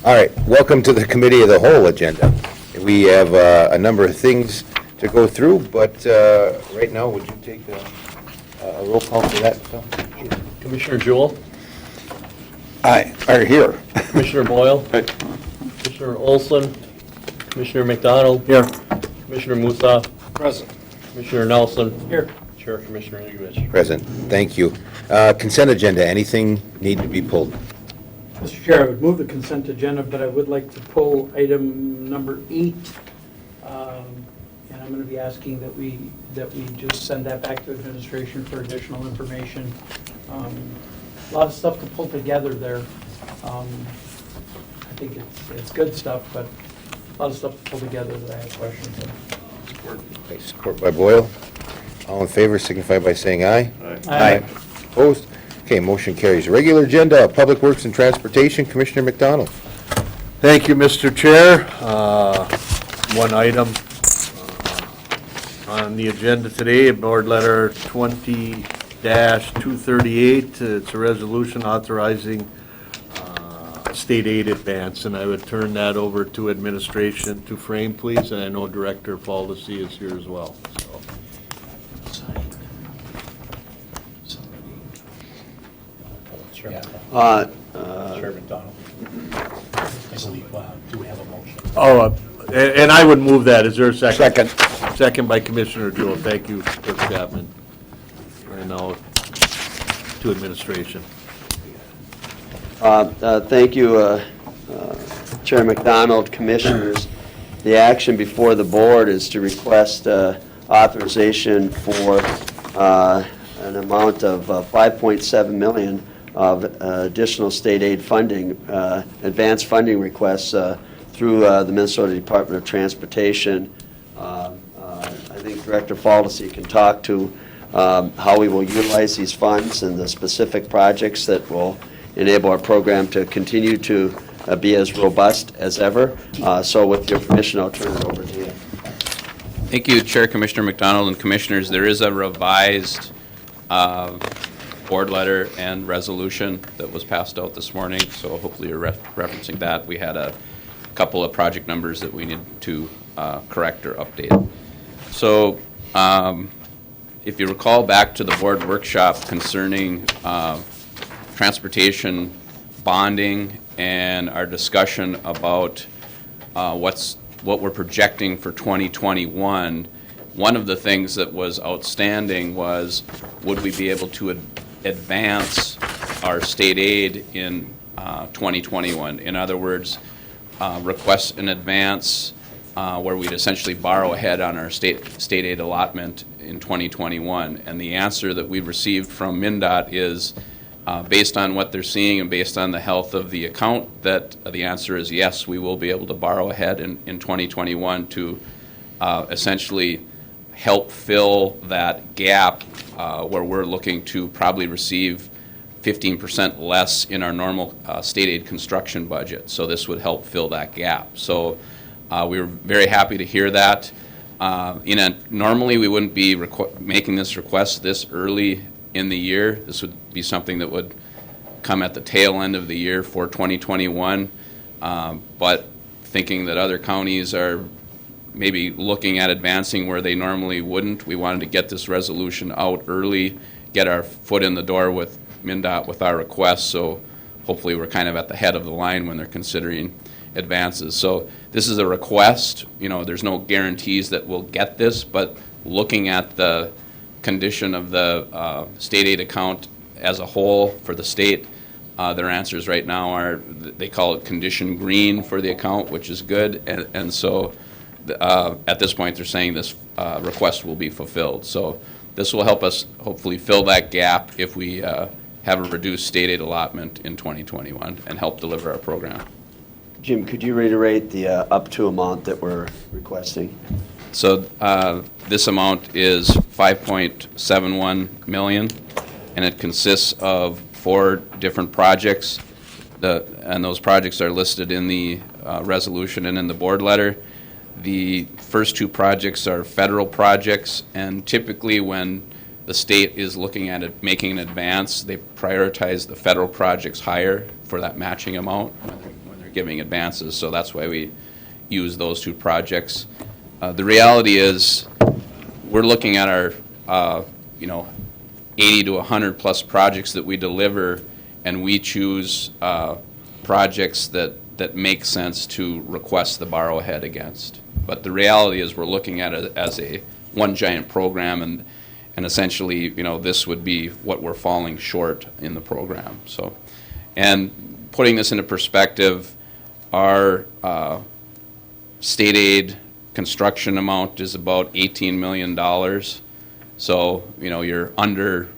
All right, welcome to the Committee of the Whole agenda. We have a number of things to go through, but right now, would you take a roll call for that, Phil? Commissioner Jewell, Aye, are here. Commissioner Boyle, Commissioner Olson, Commissioner McDonald. Here. Commissioner Musa, Present. Commissioner Nelson. Here. Chair Commissioner Yugovich. Present. Thank you. Consent agenda, anything need to be pulled? Mr. Chair, I would move the consent agenda, but I would like to pull item number 8. And I'm going to be asking that we just send that back to administration for additional information. A lot of stuff to pull together there. I think it's good stuff, but a lot of stuff to pull together that I have questions on. Okay, support by Boyle. All in favor signify by saying aye. Aye. Opposed? Okay, motion carries. Regular agenda, Public Works and Transportation, Commissioner McDonald. Thank you, Mr. Chair. One item on the agenda today, Board Letter 20-238. It's a resolution authorizing state aid advance, and I would turn that over to administration to frame, please, and I know Director Faldesi is here as well. So. Chair McDonald. Do we have a motion? And I would move that. Is there a second? Second. Second by Commissioner Jewell. Thank you, Clerk Chapman. And now to administration. Thank you, Chair McDonald, Commissioners. The action before the board is to request authorization for an amount of $5.7 million of additional state aid funding, advanced funding requests through the Minnesota Department of Transportation. I think Director Faldesi can talk to how we will utilize these funds and the specific projects that will enable our program to continue to be as robust as ever. So with your permission, I'll turn it over to you. Thank you, Chair, Commissioner McDonald, and Commissioners. There is a revised board letter and resolution that was passed out this morning, so hopefully you're referencing that. We had a couple of project numbers that we need to correct or update. So if you recall back to the board workshop concerning transportation bonding and our discussion about what we're projecting for 2021, one of the things that was outstanding was, would we be able to advance our state aid in 2021? In other words, request in advance where we'd essentially borrow ahead on our state aid allotment in 2021. And the answer that we received from MnDOT is, based on what they're seeing and based on the health of the account, that the answer is yes, we will be able to borrow ahead in 2021 to essentially help fill that gap where we're looking to probably receive 15% less in our normal state aid construction budget. So this would help fill that gap. So we were very happy to hear that. Normally we wouldn't be making this request this early in the year. This would be something that would come at the tail end of the year for 2021. But thinking that other counties are maybe looking at advancing where they normally wouldn't, we wanted to get this resolution out early, get our foot in the door with MnDOT with our request, so hopefully we're kind of at the head of the line when they're considering advances. So this is a request. There's no guarantees that we'll get this, but looking at the condition of the state aid account as a whole for the state, their answers right now are, they call it condition green for the account, which is good, and so at this point they're saying this request will be fulfilled. So this will help us hopefully fill that gap if we have a reduced state aid allotment in 2021 and help deliver our program. Jim, could you reiterate the up to amount that we're requesting? So this amount is $5.71 million, and it consists of 4 different projects, and those projects are listed in the resolution and in the board letter. The first 2 projects are federal projects, and typically when the state is looking at it, making an advance, they prioritize the federal projects higher for that matching amount when they're giving advances, so that's why we use those 2 projects. The reality is we're looking at our 80 to 100 plus projects that we deliver, and we choose projects that make sense to request the borrow ahead against. But the reality is we're looking at it as one giant program, and essentially, this would be what we're falling short in the program. So, and putting this into perspective, our state aid construction amount is about $18 million. So, you're under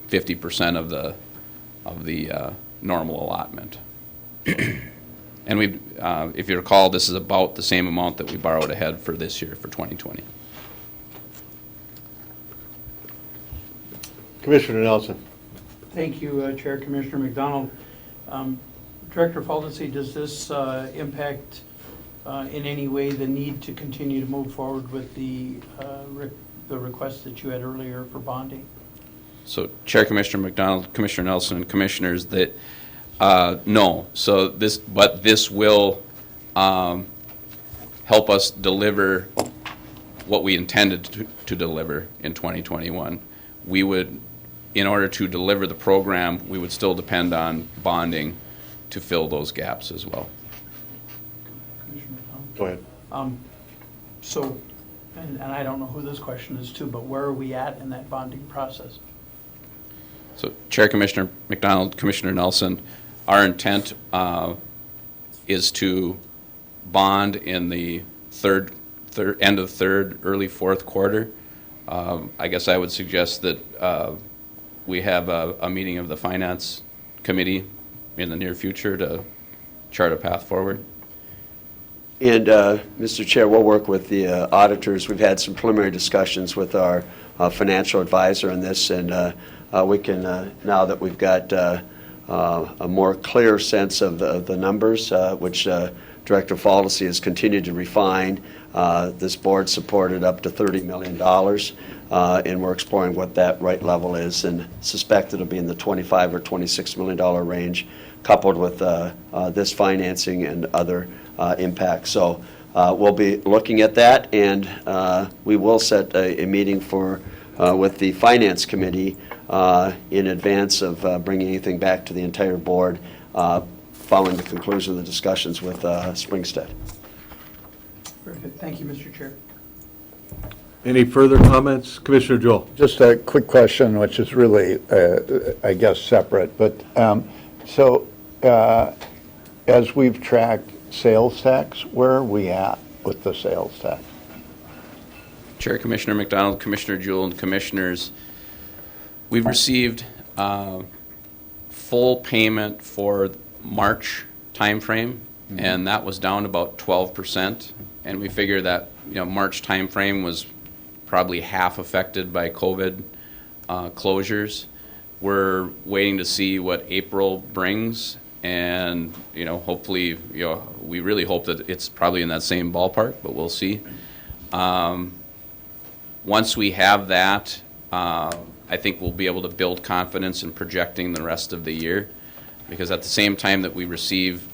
50% of the normal allotment. And we, if you recall, this is about the same amount that we borrowed ahead for this year, for 2020. Commissioner Nelson. Thank you, Chair Commissioner McDonald. Director Faldesi, does this impact in any way the need to continue to move forward with the request that you had earlier for bonding? So Chair Commissioner McDonald, Commissioner Nelson, and Commissioners, that no. So this will help us deliver what we intended to deliver in 2021. We would, in order to deliver the program, we would still depend on bonding to fill those gaps as well. Commissioner Tom? Go ahead. So, and I don't know who this question is to, but where are we at in that bonding process? So Chair Commissioner McDonald, Commissioner Nelson, our intent is to bond in the end of third, early fourth quarter. I guess I would suggest that we have a meeting of the Finance Committee in the near future to chart a path forward. And, Mr. Chair, we'll work with the auditors. We've had some preliminary discussions with our financial advisor on this, and we can, now that we've got a more clear sense of the numbers, which Director Faldesi has continued to refine. This board supported up to $30 million, and we're exploring what that right level is, and suspect it'll be in the $25 or $26 million range, coupled with this financing and other impacts. So we'll be looking at that, and we will set a meeting with the Finance Committee in advance of bringing anything back to the entire board following the conclusion of the discussions with Springstead. Very good. Thank you, Mr. Chair. Any further comments? Commissioner Joel. Just a quick question, which is really, I guess, separate. But as we've tracked sales tax, where are we at with the sales tax. Chair, Commissioner McDonald, Commissioner Jewell, and Commissioners, we've received full payment for March timeframe, and that was down about 12%. And we figure that, March timeframe was probably half affected by COVID closures. We're waiting to see what April brings, and, hopefully, we really hope that it's probably in that same ballpark, but we'll see. Once we have that, I think we'll be able to build confidence in projecting the rest of the year, because at the same time that we receive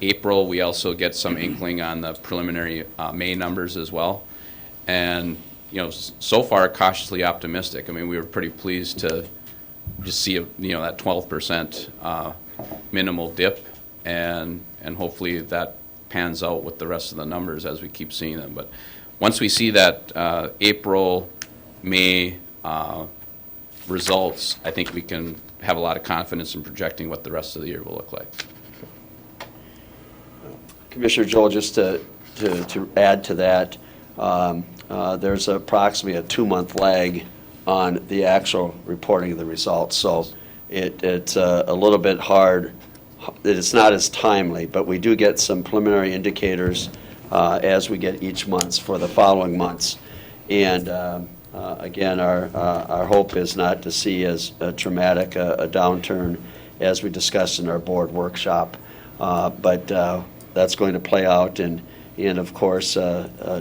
April, we also get some inkling on the preliminary May numbers as well. And, so far cautiously optimistic. I mean, we were pretty pleased to just see, that 12% minimal dip, and hopefully that pans out with the rest of the numbers as we keep seeing them. But once we see that April, May results, I think we can have a lot of confidence in projecting what the rest of the year will look like. Commissioner Joel, just to add to that, there's approximately a 2-month lag on the actual reporting of the results. So it's a little bit hard. It's not as timely, but we do get some preliminary indicators as we get each month for the following months. And again, our hope is not to see as dramatic a downturn as we discussed in our board workshop, but that's going to play out. And of course,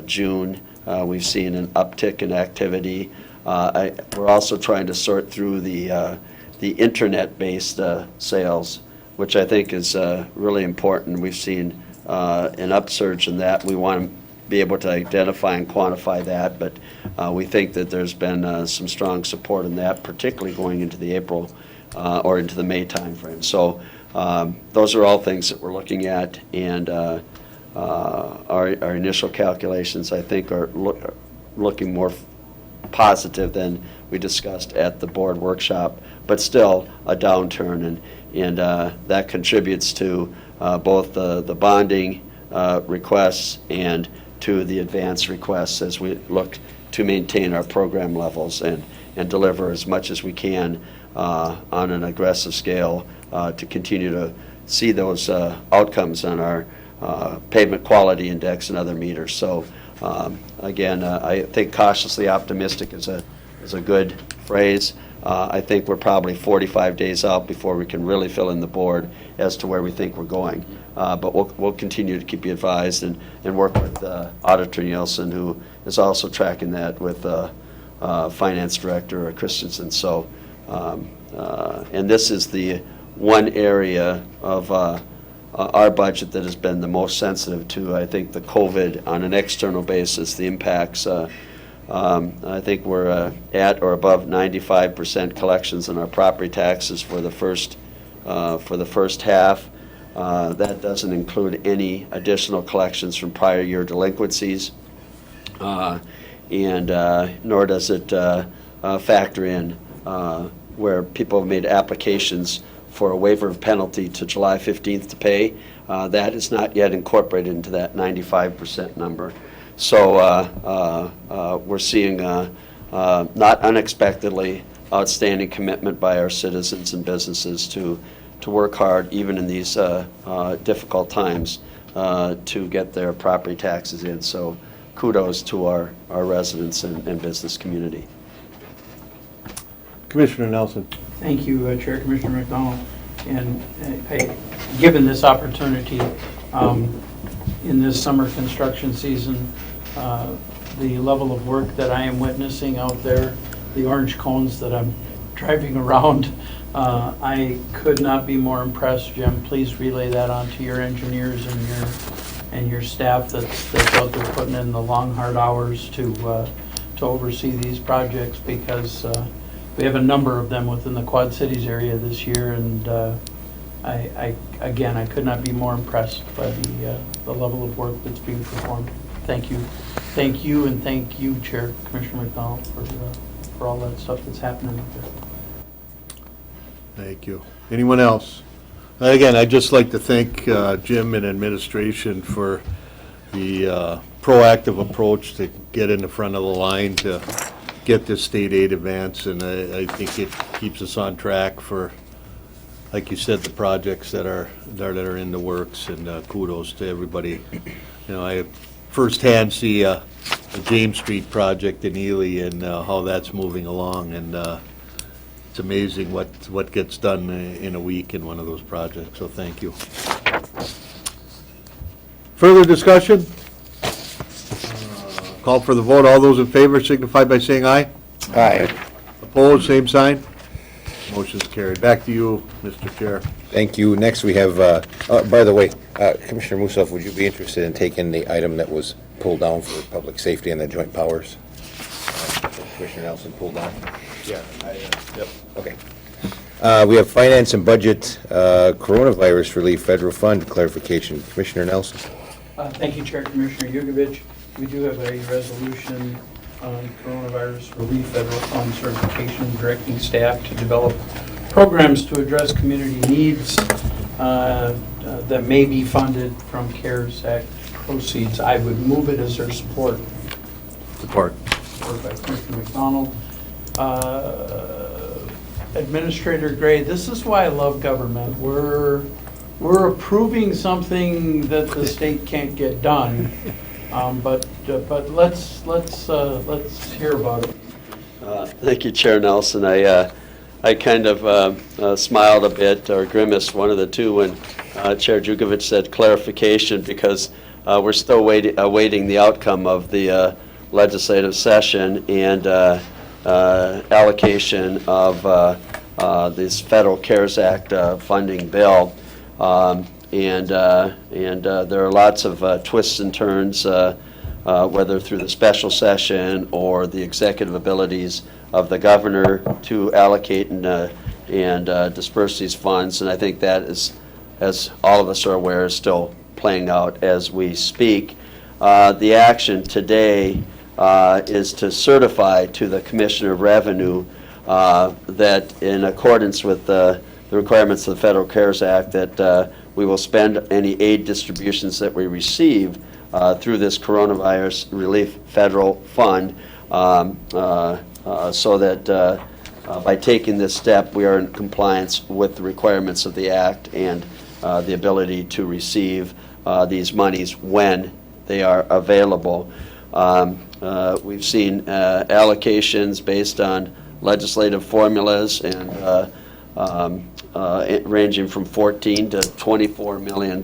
June, we've seen an uptick in activity. We're also trying to sort through the internet-based sales, which I think is really important. We've seen an upsurge in that. We want to be able to identify and quantify that, but we think that there's been some strong support in that, particularly going into the April or into the May timeframe. So those are all things that we're looking at, and our initial calculations, I think, are looking more positive than we discussed at the board workshop, but still a downturn, and that contributes to both the bonding requests and to the advance requests as we look to maintain our program levels and deliver as much as we can on an aggressive scale to continue to see those outcomes on our pavement quality index and other meters. So again, I think cautiously optimistic is a good phrase. I think we're probably 45 days out before we can really fill in the board as to where we think we're going. But we'll continue to keep you advised and work with Auditor Nielsen, who is also tracking that with Finance Director Christensen. So, and this is the one area of our budget that has been the most sensitive to, I think, the COVID on an external basis, the impacts. I think we're at or above 95% collections on our property taxes for the first half. That doesn't include any additional collections from prior year delinquencies, and nor does it factor in where people have made applications for a waiver of penalty to July 15th to pay. That is not yet incorporated into that 95% number. So we're seeing, not unexpectedly, outstanding commitment by our citizens and businesses to work hard, even in these difficult times, to get their property taxes in. So kudos to our residents and business community. Commissioner Nelson. Thank you, Chair Commissioner McDonald. And given this opportunity in this summer construction season, the level of work that I am witnessing out there, the orange cones that I'm driving around, I could not be more impressed. Jim, please relay that on to your engineers and your staff that's out there putting in the long, hard hours to oversee these projects, because we have a number of them within the Quad Cities area this year, and I could not be more impressed by the level of work that's being performed. Thank you. Thank you, and thank you, Chair Commissioner McDonald, for all that stuff that's happening out there. Thank you. Anyone else? Again, I'd just like to thank Jim and administration for the proactive approach to get in the front of the line to get this state aid advance, and I think it keeps us on track for, like you said, the projects that are in the works, and kudos to everybody. You know, I firsthand see the James Street project in Ely and how that's moving along, and it's amazing what gets done in a week in one of those projects, so thank you. Further discussion? Call for the vote. All those in favor signify by saying aye. Aye. Opposed, same sign. Motion's carried. Back to you, Mr. Chair. Thank you. Next, we have, by the way, Commissioner Mussoff, would you be interested in taking the item that was pulled down for public safety and the joint powers? Commissioner Nelson pulled down? Yeah. Yep. Okay. We have finance and budget, coronavirus relief federal fund clarification. Commissioner Nelson? Thank you, Chair. Commissioner Yugovich. We do have a resolution on coronavirus relief federal fund certification, directing staff to develop programs to address community needs that may be funded from CARES Act proceeds. I would move it. Is there support? Support. Support by Commissioner McDonald. Administrator Gray, this is why I love government. We're approving something that the state can't get done, but let's hear about it. Thank you, Chair Nelson. I kind of smiled a bit, or grimaced, one of the two, when Chair Jugovich said clarification, because we're still awaiting the outcome of the legislative session and allocation of this federal CARES Act funding bill. And there are lots of twists and turns, whether through the special session or the executive abilities of the governor to allocate and disperse these funds. And I think that is, as all of us are aware, is still playing out as we speak. The action today is to certify to the Commissioner of Revenue that in accordance with the requirements of the Federal CARES Act, that we will spend any aid distributions that we receive through this coronavirus relief federal fund, so that by taking this step, we are in compliance with the requirements of the Act and the ability to receive these monies when they are available. We've seen allocations based on legislative formulas and ranging from $14 to $24 million.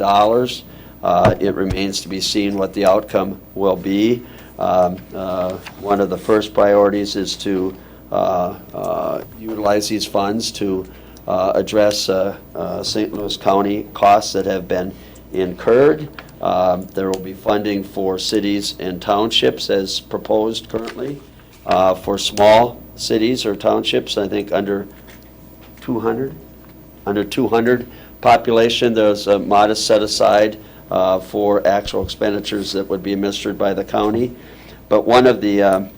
It remains to be seen what the outcome will be. One of the first priorities is to utilize these funds to address St. Louis County costs that have been incurred. There will be funding for cities and townships as proposed currently. For small cities or townships, I think under 200 population, there's a modest set aside for actual expenditures that would be administered by the county. But one of the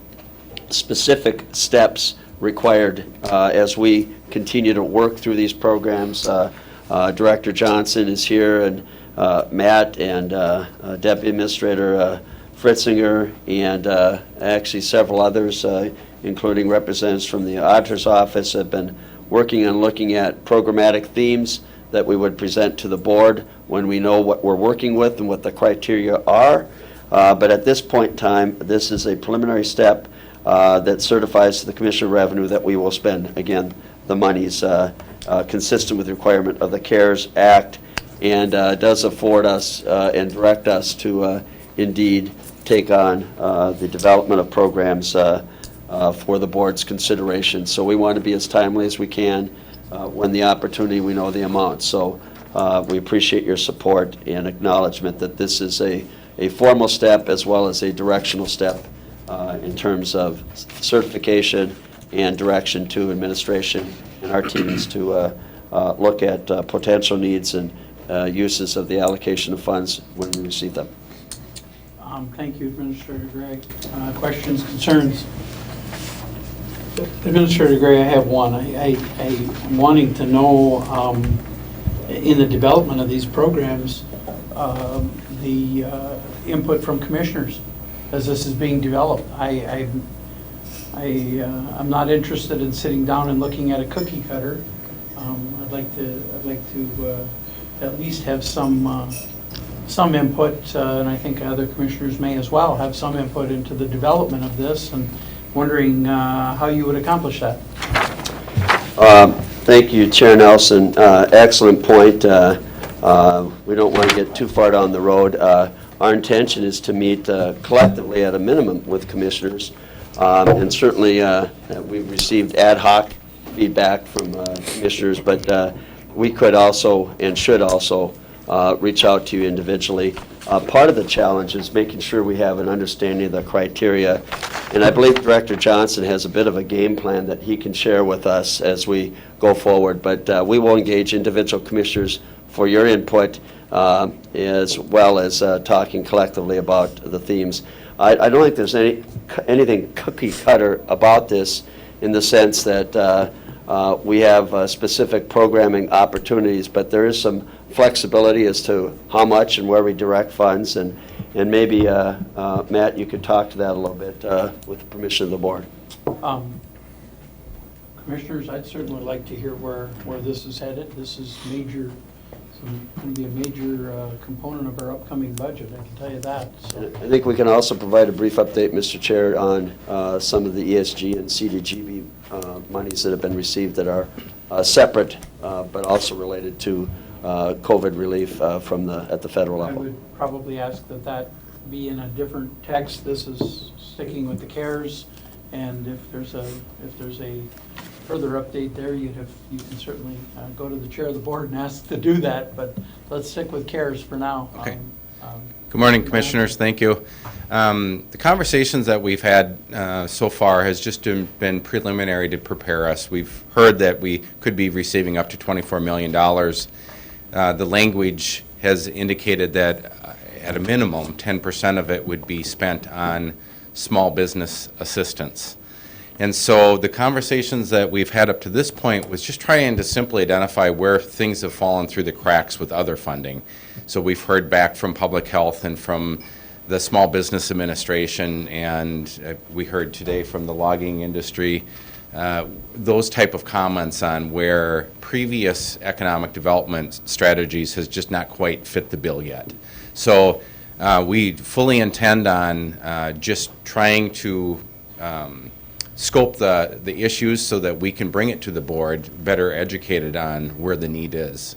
specific steps required as we continue to work through these programs, Director Johnson is here, and Matt and Deputy Administrator Fritzinger, and actually several others, including representatives from the Auditor's Office, have been working on looking at programmatic themes that we would present to the board when we know what we're working with and what the criteria are. But at this point in time, this is a preliminary step that certifies to the Commissioner of Revenue that we will spend, again, the monies consistent with the requirement of the CARES Act, and does afford us and direct us to indeed take on the development of programs for the board's consideration. So we want to be as timely as we can when the opportunity, we know the amount. So we appreciate your support and acknowledgement that this is a formal step as well as a directional step in terms of certification and direction to administration and our teams to look at potential needs and uses of the allocation of funds when we receive them. Thank you, Administrator Gray. Questions, concerns? Administrator Gray, I have one. I'm wanting to know, in the development of these programs, the input from commissioners as this is being developed. I'm not interested in sitting down and looking at a cookie cutter. I'd like to at least have some input, and I think other commissioners may as well have some input into the development of this, and wondering how you would accomplish that. Thank you, Chair Nelson. Excellent point. We don't want to get too far down the road. Our intention is to meet collectively at a minimum with commissioners. And certainly, we've received ad hoc feedback from commissioners, but we could also and should also reach out to you individually. Part of the challenge is making sure we have an understanding of the criteria. And I believe Director Johnson has a bit of a game plan that he can share with us as we go forward. But we will engage individual commissioners for your input, as well as talking collectively about the themes. I don't think there's anything cookie cutter about this, in the sense that we have specific programming opportunities, but there is some flexibility as to how much and where we direct funds, and maybe, Matt, you could talk to that a little bit with the permission of the board. Commissioners, I'd certainly like to hear where this is headed. This is major, going to be a major component of our upcoming budget, I can tell you that. So. I think we can also provide a brief update, Mr. Chair, on some of the ESG and CDGB monies that have been received that are separate, but also related to COVID relief at the federal level. I would probably ask that be in a different text. This is sticking with the CARES, and if there's a further update there, you can certainly go to the chair of the board and ask to do that, but let's stick with CARES for now. Okay. Good morning, commissioners. Thank you. The conversations that we've had so far has just been preliminary to prepare us. We've heard that we could be receiving up to $24 million. The language has indicated that at a minimum, 10% of it would be spent on small business assistance. And so the conversations that we've had up to this point was just trying to simply identify where things have fallen through the cracks with other funding. So we've heard back from Public Health and from the Small Business Administration, and we heard today from the logging industry, those type of comments on where previous economic development strategies has just not quite fit the bill yet. So we fully intend on just trying to scope the issues so that we can bring it to the board better educated on where the need is.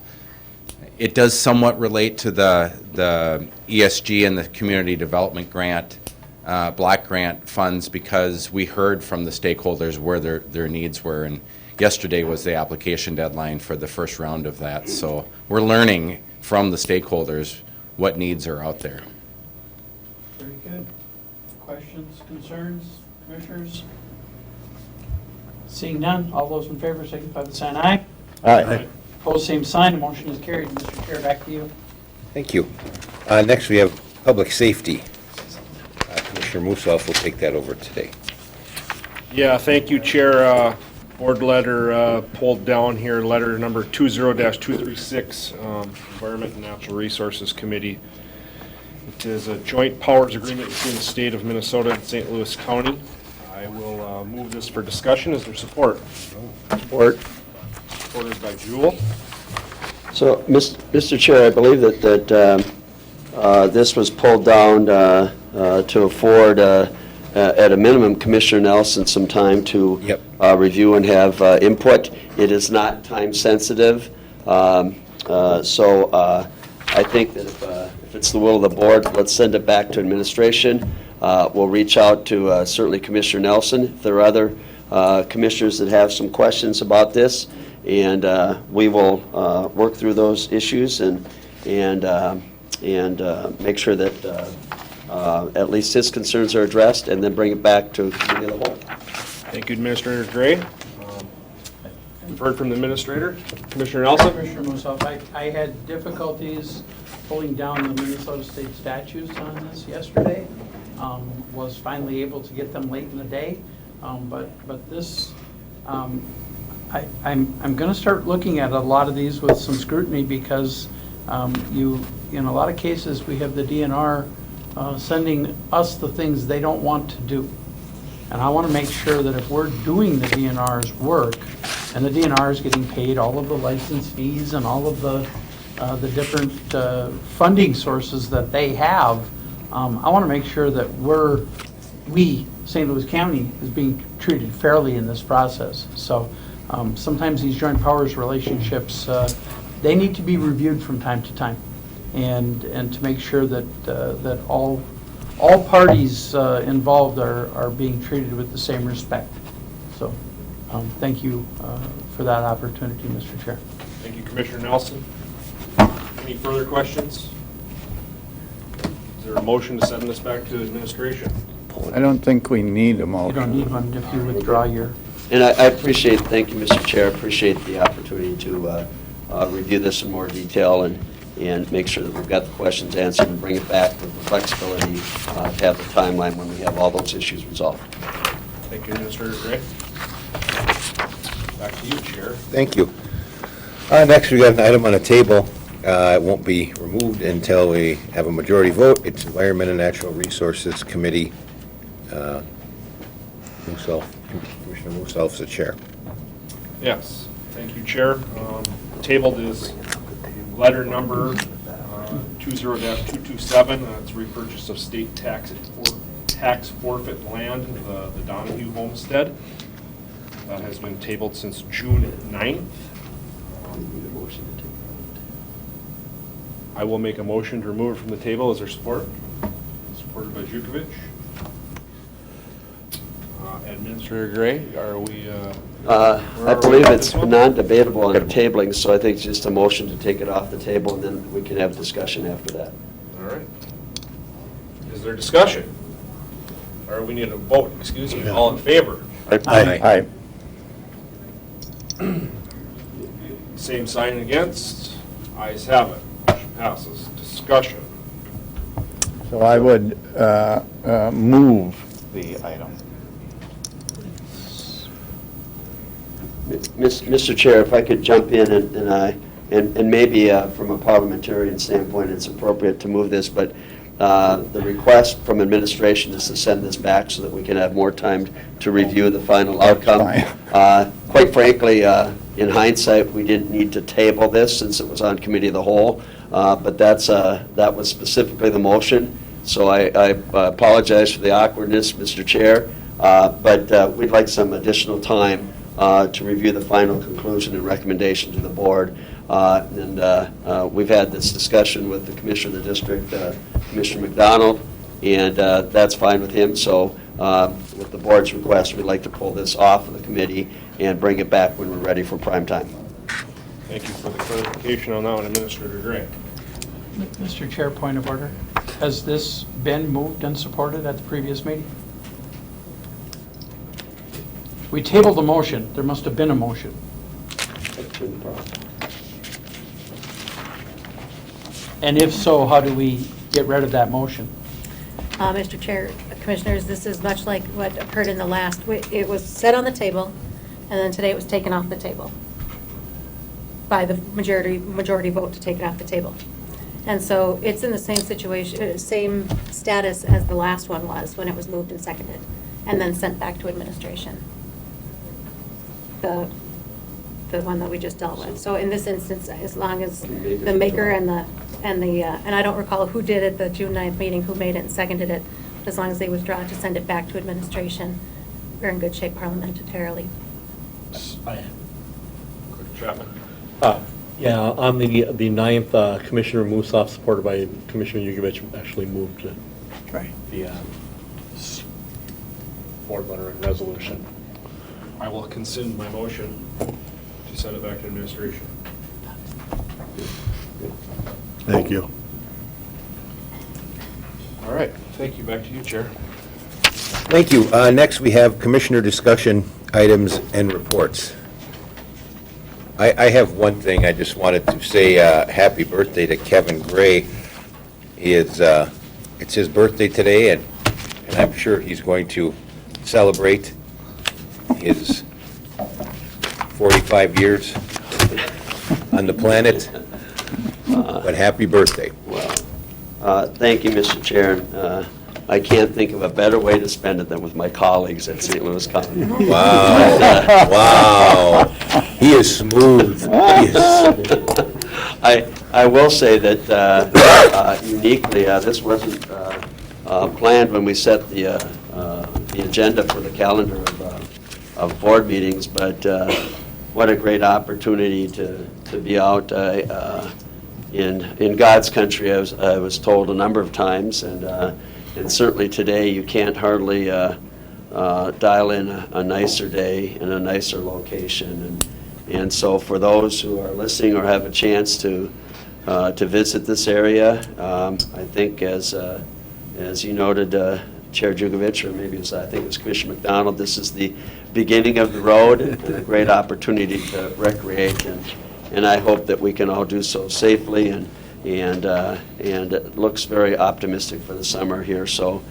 It does somewhat relate to the ESG and the Community Development Grant, block grant funds, because we heard from the stakeholders where their needs were, and yesterday was the application deadline for the first round of that. So we're learning from the stakeholders what needs are out there. Very good. Questions, concerns, commissioners? Seeing none, all those in favor signify by saying aye. Aye. Opposed, same sign. The motion is carried. Mr. Chair, back to you. Thank you. Next, we have public safety. Commissioner Mussoff will take that over today. Yeah, thank you, Chair. Board letter pulled down here, letter number 20-236, Environment and Natural Resources Committee. It is a joint powers agreement between the state of Minnesota and St. Louis County. I will move this for discussion. Is there support? Support. Supported by Jewel. So, Mr. Chair, I believe that this was pulled down to afford, at a minimum, Commissioner Nelson some time to review and have input. It is not time sensitive, so I think that if it's the will of the board, let's send it back to administration. We'll reach out to certainly Commissioner Nelson if there are other commissioners that have some questions about this, and we will work through those issues and make sure that at least his concerns are addressed, and then bring it back to committee of the whole. Thank you, Administrator Gray. We've heard from the Administrator. Commissioner Nelson? Commissioner Mussoff, I had difficulties pulling down the Minnesota State statutes on this yesterday. Was finally able to get them late in the day, but this, I'm going to start looking at a lot of these with some scrutiny, because In a lot of cases, we have the DNR sending us the things they don't want to do. And I want to make sure that if we're doing the DNR's work, and the DNR is getting paid all of the license fees and all of the different funding sources that they have, I want to make sure that we, St. Louis County, is being treated fairly in this process. So sometimes these joint powers relationships, they need to be reviewed from time to time, and to make sure that all parties involved are being treated with the same respect. So thank you for that opportunity, Mr. Chair. Thank you, Commissioner Nelson. Any further questions? Is there a motion to send this back to administration? I don't think we need a You motion. don't need one if you withdraw your... And I appreciate, thank you, Mr. Chair, I appreciate the opportunity to review this in more detail and make sure that we've got the questions answered and bring it back with the flexibility to have the timeline when we have all those issues resolved. Thank you, Administrator Gray. Back to you, Chair. Thank you. Next, we got an item on the table. It won't be removed until we have a majority vote. It's Environment and Natural Resources Committee. Commissioner Musal's the chair. Yes, thank you, Chair. Tabled is letter number 20-227. It's repurchase of state tax forfeit land, the Donahue Homestead. That has been tabled since June 9th. I will make a motion to remove it from the table. Is there support? Supported by Jukovic. Administrator Gray, are we? I believe it's non-debatable on tabling, so I think it's just a motion to take it off the table, and then we can have discussion after that. All right. Is there discussion? Or we need a vote, excuse me, all in favor? Aye. Same sign against? Ayes have it. Motion passes. Discussion. So I would move the item. Mr. Chair, if I could jump in and maybe from a parliamentarian standpoint, it's appropriate to move this, but the request from administration is to send this back so that we can have more time to review the final outcome. Quite frankly, in hindsight, we didn't need to table this since it was on committee of the whole, but that was specifically the motion. So I apologize for the awkwardness, Mr. Chair, but we'd like some additional time to review the final conclusion and recommendation to the board. And we've had this discussion with the commissioner of the district, Commissioner McDonald, and that's fine with him. So with the board's request, we'd like to pull this off of the committee and bring it back when we're ready for prime time. Thank you for the clarification on that one, Administrator Gray. Mr. Chair, point of order. Has this been moved and supported at the previous meeting? We tabled a motion. There must have been a motion. And if so, how do we get rid of that motion? Mr. Chair, Commissioners, this is much like what occurred in the last, it was set on the table, and then today it was taken off the table by the majority vote to take it off the table. And so it's in the same situation, same status as the last one was when it was moved and seconded, and then sent back to administration. The one that we just dealt with. So in this instance, as long as the maker and I don't recall who did it, the June 9th meeting, who made it and seconded it, as long as they withdraw to send it back to administration, we're in good shape parliamentarily. Clerk Chapman. Yeah, on the 9th, Commissioner Musaf, supported by Commissioner Yugovich, actually moved the board letter and resolution. I will consent my motion to send it back to administration. Thank you. All right, thank you. Back to you, Chair. Thank you. Next, we have commissioner discussion items and reports. I have one thing. I just wanted to say happy birthday to Kevin Gray. It's his birthday today, and I'm sure he's going to celebrate his 45 years on the planet. But happy birthday. Thank you, Mr. Chair. I can't think of a better way to spend it than with my colleagues at St. Louis County. Wow, wow. He is smooth. He is. I will say that uniquely, this wasn't planned when we set the agenda for the calendar of board meetings, but what a great opportunity to be out in God's country, I was told a number of times, and certainly today you can't hardly dial in a nicer day in a nicer location. And so for those who are listening or have a chance to visit this area, I think as you noted, Chair Jugovich, or maybe I think it was Commissioner McDonald, this is the beginning of the road and a great opportunity to recreate, and I hope that we can all do so safely, and it looks very optimistic for the summer here. So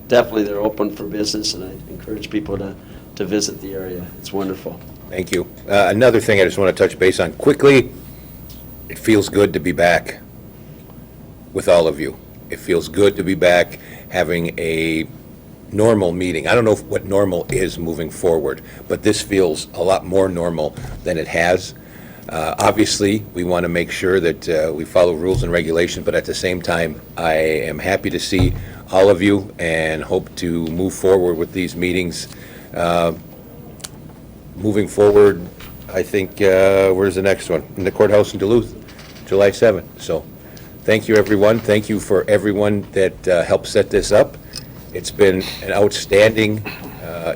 definitely they're open for business, and I encourage people to visit the area. It's wonderful. Thank you. Another thing I just want to touch base on quickly, it feels good to be back with all of you. It feels good to be back having a normal meeting. I don't know what normal is moving forward, but this feels a lot more normal than it has. Obviously, we want to make sure that we follow rules and regulations, but at the same time, I am happy to see all of you and hope to move forward with these meetings. Moving forward, I think, where's the next one? In the courthouse in Duluth, July 7th. So thank you, everyone. Thank you for everyone that helped set this up. It's been an outstanding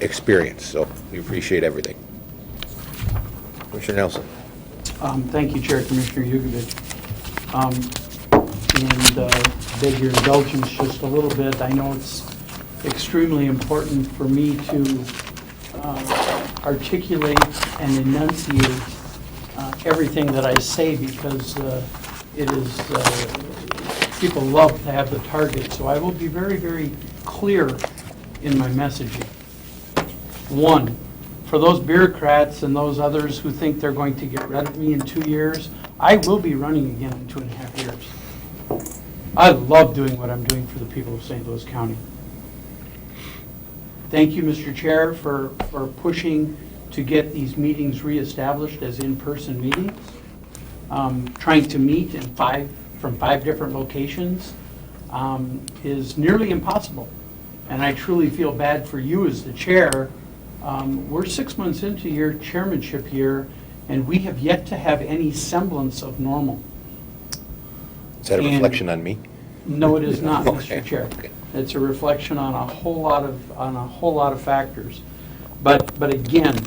experience, so we appreciate everything. Commissioner Nelson. Thank you, Chair, Commissioner Jugovich. And beg your indulgence just a little bit. I know it's extremely important for me to articulate and enunciate everything that I say, because it is, people love to have the target. So I will be very, very clear in my messaging. One, for those bureaucrats and those others who think they're going to get rid of me in 2 years, I will be running again in 2.5 years. I love doing what I'm doing for the people of St. Louis County. Thank you, Mr. Chair, for pushing to get these meetings reestablished as in-person meetings. Trying to meet from five different locations is nearly impossible. And I truly feel bad for you as the chair. We're 6 months into your chairmanship year, and we have yet to have any semblance of normal. Is that a reflection on me? No, it is not, Okay. Mr. Chair. It's a reflection on a whole lot of factors. But again,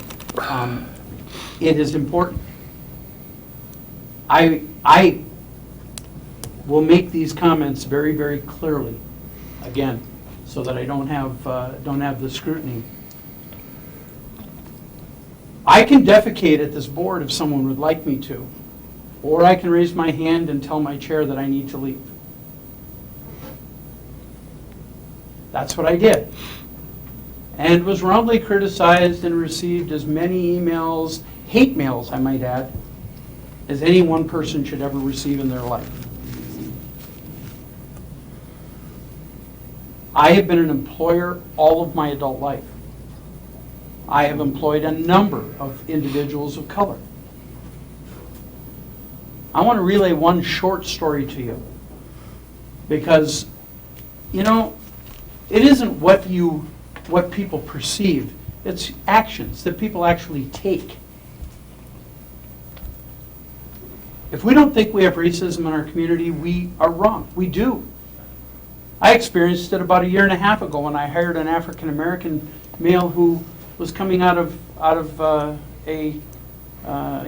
it is important. I will make these comments very, very clearly, again, so that I don't have the scrutiny. I can defecate at this board if someone would like me to, or I can raise my hand and tell my chair that I need to leave. That's what I did. And was roundly criticized and received as many emails, hate mails I might add, as any one person should ever receive in their life. I have been an employer all of my adult life. I have employed a number of individuals of color. I want to relay one short story to you, because, you know, it isn't what people perceive, it's actions that people actually take. If we don't think we have racism in our community, we are wrong. We do. I experienced it about 1.5 years ago when I hired an African American male who was coming out of a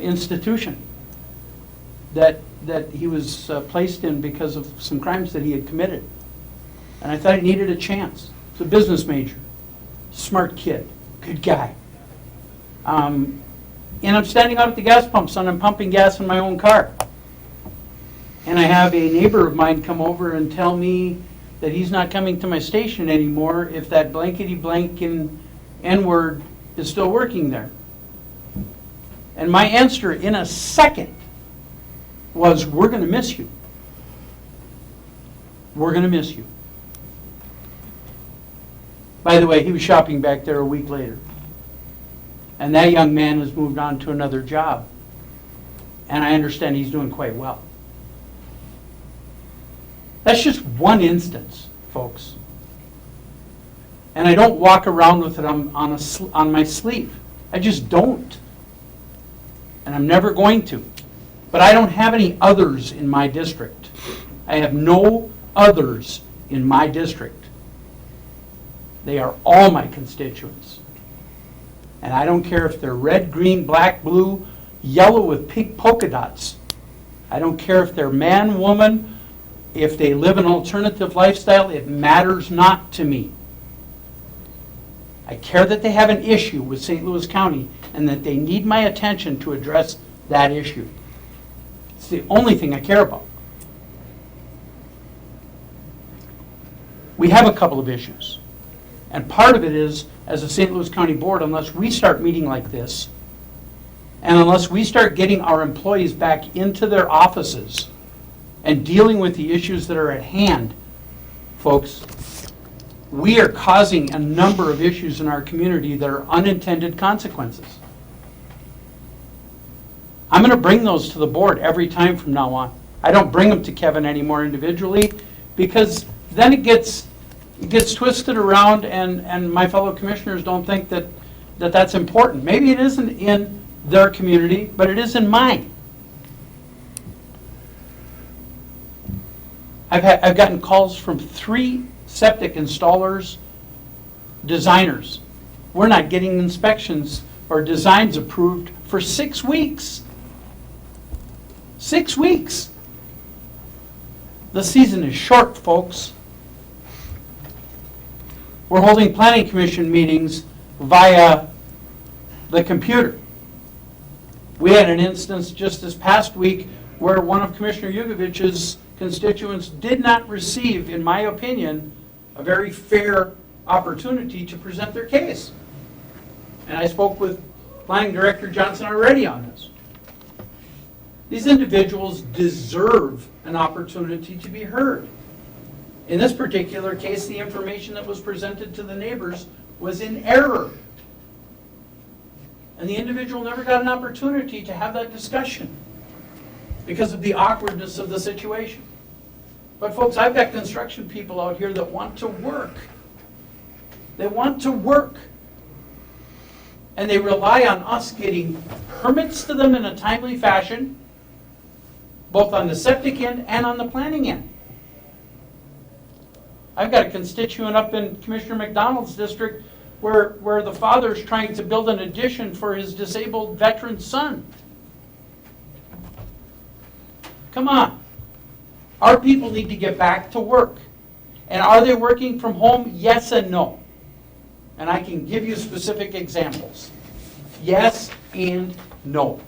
institution that he was placed in because of some crimes that he had committed. And I thought he needed a chance. He's a business major, smart kid, good guy. And I'm standing out at the gas pumps and I'm pumping gas in my own car. And I have a neighbor of mine come over and tell me that he's not coming to my station anymore if that blankety-blank N-word is still working there. And my answer in a second was, we're going to miss you. We're going to miss you. By the way, he was shopping back there a week later. And that young man has moved on to another job. And I understand he's doing quite well. That's just one instance, folks. And I don't walk around with it on my sleeve. I just don't. And I'm never going to. But I don't have any others in my district. I have no others in my district. They are all my constituents. And I don't care if they're red, green, black, blue, yellow with pink polka dots. I don't care if they're man, woman, if they live an alternative lifestyle, it matters not to me. I care that they have an issue with St. Louis County and that they need my attention to address that issue. It's the only thing I care about. We have a couple of issues. And part of it is, as a St. Louis County Board, unless we start meeting like this, and unless we start getting our employees back into their offices and dealing with the issues that are at hand, folks, we are causing a number of issues in our community that are unintended consequences. I'm going to bring those to the board every time from now on. I don't bring them to Kevin anymore individually, because then it gets twisted around and my fellow commissioners don't think that that's important. Maybe it isn't in their community, but it is in mine. I've gotten calls from 3 septic installers, designers. We're not getting inspections or designs approved for 6 weeks. 6 weeks. The season is short, folks. We're holding planning commission meetings via the computer. We had an instance just this past week where one of Commissioner Yugovich's constituents did not receive, in my opinion, a very fair opportunity to present their case. And I spoke with Planning Director Johnson already on this. These individuals deserve an opportunity to be heard. In this particular case, the information that was presented to the neighbors was in error. And the individual never got an opportunity to have that discussion because of the awkwardness of the situation. But folks, I've got construction people out here that want to work. They want to work. And they rely on us getting permits to them in a timely fashion, both on the septic end and on the planning end. I've got a constituent up in Commissioner McDonald's district where the father's trying to build an addition for his disabled veteran son. Come on. Our people need to get back to work. And are they working from home? Yes and no. And I can give you specific examples. Yes and no.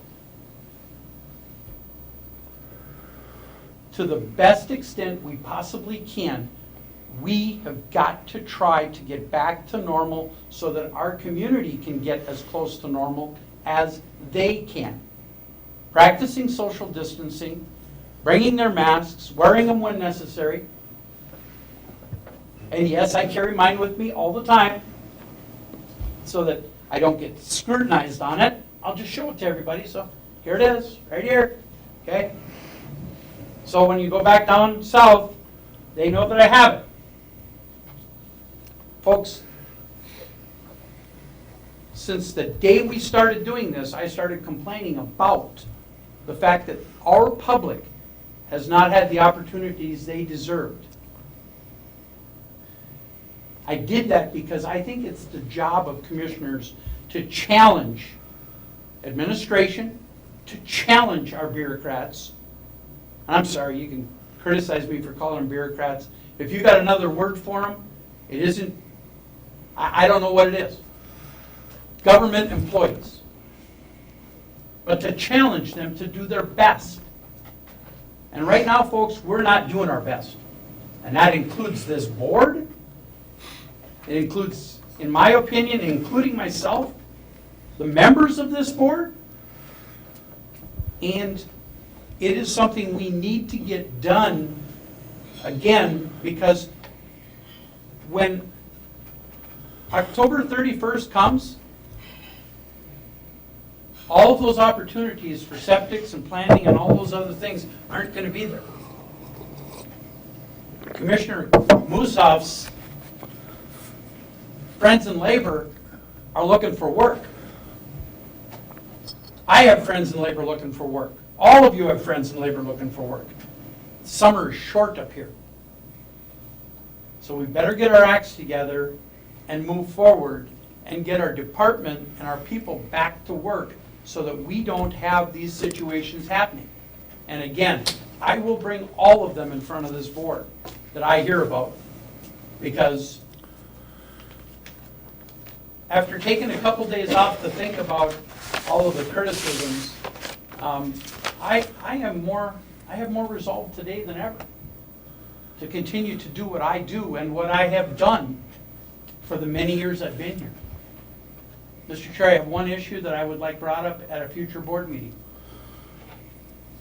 To the best extent we possibly can, we have got to try to get back to normal so that our community can get as close to normal as they can. Practicing social distancing, bringing their masks, wearing them when necessary. And yes, I carry mine with me all the time so that I don't get scrutinized on it. I'll just show it to everybody. So here it is, right here. Okay? So when you go back down south, they know that I have it. Folks, since the day we started doing this, I started complaining about the fact that our public has not had the opportunities they deserved. I did that because I think it's the job of commissioners to challenge administration, to challenge our bureaucrats. I'm sorry, you can criticize me for calling them bureaucrats. If you got another word for them, it isn't, I don't know what it is. Government employees. But to challenge them to do their best. And right now, folks, we're not doing our best. And that includes this board. It includes, in my opinion, including myself, the members of this board, and it is something we need to get done again, because when October 31st comes, all of those opportunities for septics and planning and all those other things aren't going to be there. Commissioner Musov's friends in labor are looking for work. I have friends in labor looking for work. All of you have friends in labor looking for work. Summer is short up here. So we better get our acts together and move forward and get our department and our people back to work so that we don't have these situations happening. And again, I will bring all of them in front of this board that I hear about, because after taking a couple days off to think about all of the criticisms, I have more resolve today than ever to continue to do what I do and what I have done for the many years I've been here. Mr. Chair, I have one issue that I would like brought up at a future board meeting.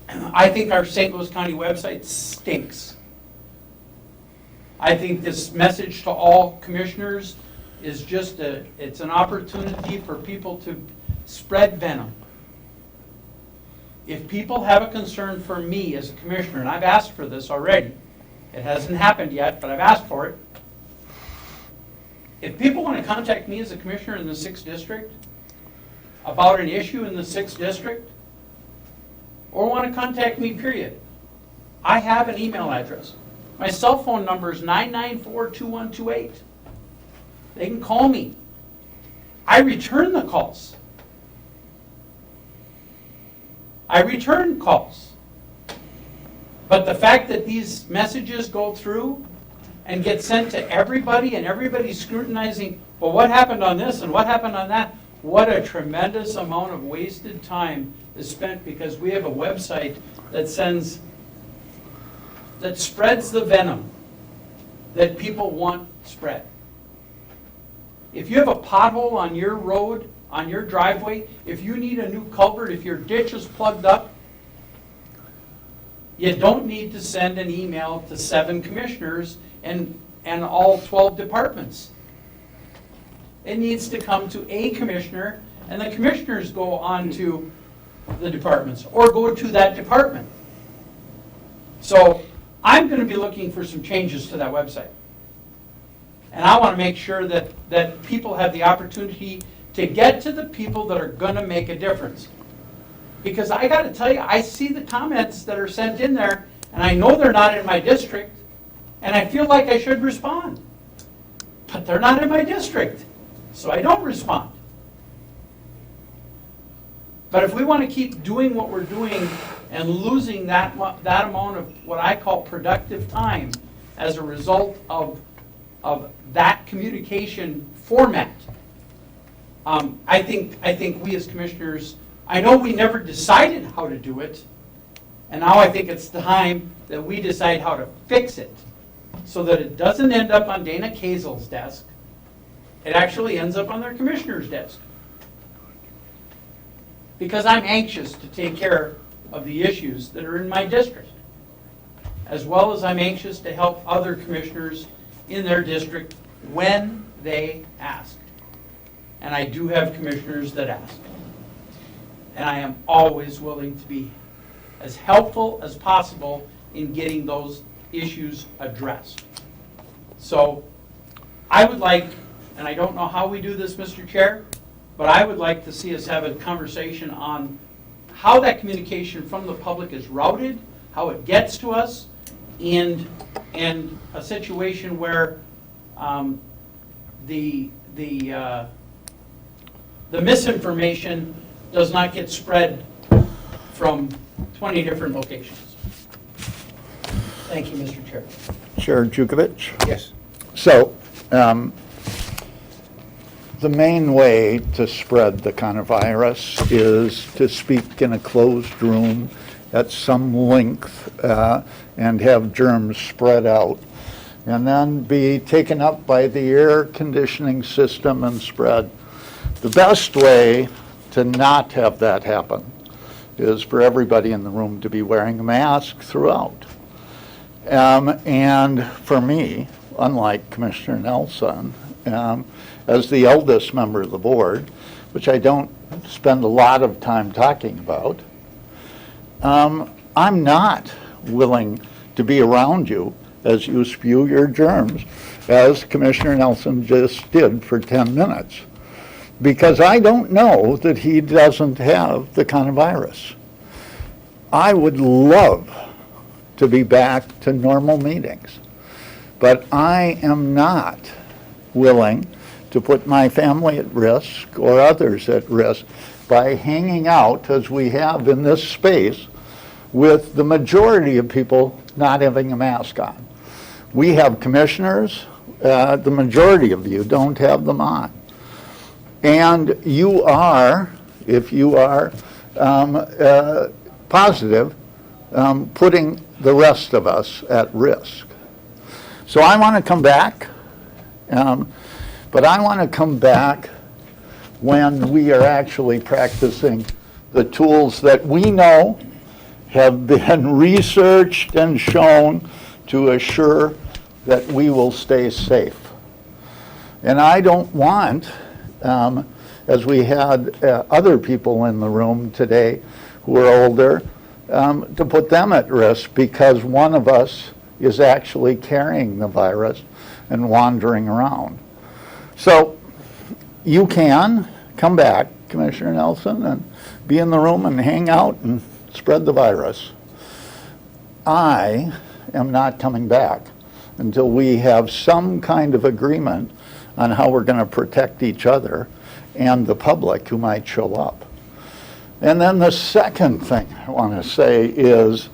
I think our St. Louis County website stinks. I think this message to all commissioners is just it's an opportunity for people to spread venom. If people have a concern for me as a commissioner, and I've asked for this already, it hasn't happened yet, but I've asked for it. If people want to contact me as a commissioner in the 6th district about an issue in the 6th district, or want to contact me, period, I have an email address. My cell phone number is 994-2128. They can call me. I return the calls. I return calls. But the fact that these messages go through and get sent to everybody, and everybody's scrutinizing, well, what happened on this and what happened on that? What a tremendous amount of wasted time is spent because we have a website that spreads the venom that people want spread. If you have a pothole on your road, on your driveway, if you need a new culvert, if your ditch is plugged up, you don't need to send an email to 7 commissioners and all 12 departments. It needs to come to a commissioner, and the commissioners go on to the departments or go to that department. So I'm going to be looking for some changes to that website. And I want to make sure that people have the opportunity to get to the people that are going to make a difference. Because I got to tell you, I see the comments that are sent in there, and I know they're not in my district, and I feel like I should respond. But they're not in my district, so I don't respond. But if we want to keep doing what we're doing and losing that amount of what I call productive time as a result of that communication format, I think we as commissioners, I know we never decided how to do it, and now I think it's time that we decide how to fix it so that it doesn't end up on Dana Kazel's desk. It actually ends up on their commissioner's desk. Because I'm anxious to take care of the issues that are in my district, as well as I'm anxious to help other commissioners in their district when they ask. And I do have commissioners that ask. And I am always willing to be as helpful as possible in getting those issues addressed. So I would like, and I don't know how we do this, Mr. Chair, but I would like to see us have a conversation on how that communication from the public is routed, how it gets to us, and a situation where the misinformation does not get spread from 20 different locations. Thank you, Mr. Chair. Chair Jukovich? Yes. So, the main way to spread the coronavirus is to speak in a closed room at some length and have germs spread out, and then be taken up by the air conditioning system and spread. The best way to not have that happen is for everybody in the room to be wearing a mask throughout. And for me, unlike Commissioner Nelson, as the eldest member of the board, which I don't spend a lot of time talking about, I'm not willing to be around you as you spew your germs, as Commissioner Nelson just did for 10 minutes, because I don't know that he doesn't have the coronavirus. I would love to be back to normal meetings, but I am not willing to put my family at risk or others at risk by hanging out, as we have in this space, with the majority of people not having a mask on. We have commissioners, the majority of you don't have them on. And you are, if you are positive, putting the rest of us at risk. So I want to come back, but I want to come back when we are actually practicing the tools that we know have been researched and shown to assure that we will stay safe. And I don't want, as we had other people in the room today who are older, to put them at risk because one of us is actually carrying the virus and wandering around. So you can come back, Commissioner Nelson, and be in the room and hang out and spread the virus. I am not coming back until we have some kind of agreement on how we're going to protect each other and the public who might show up. And then the second thing I want to say is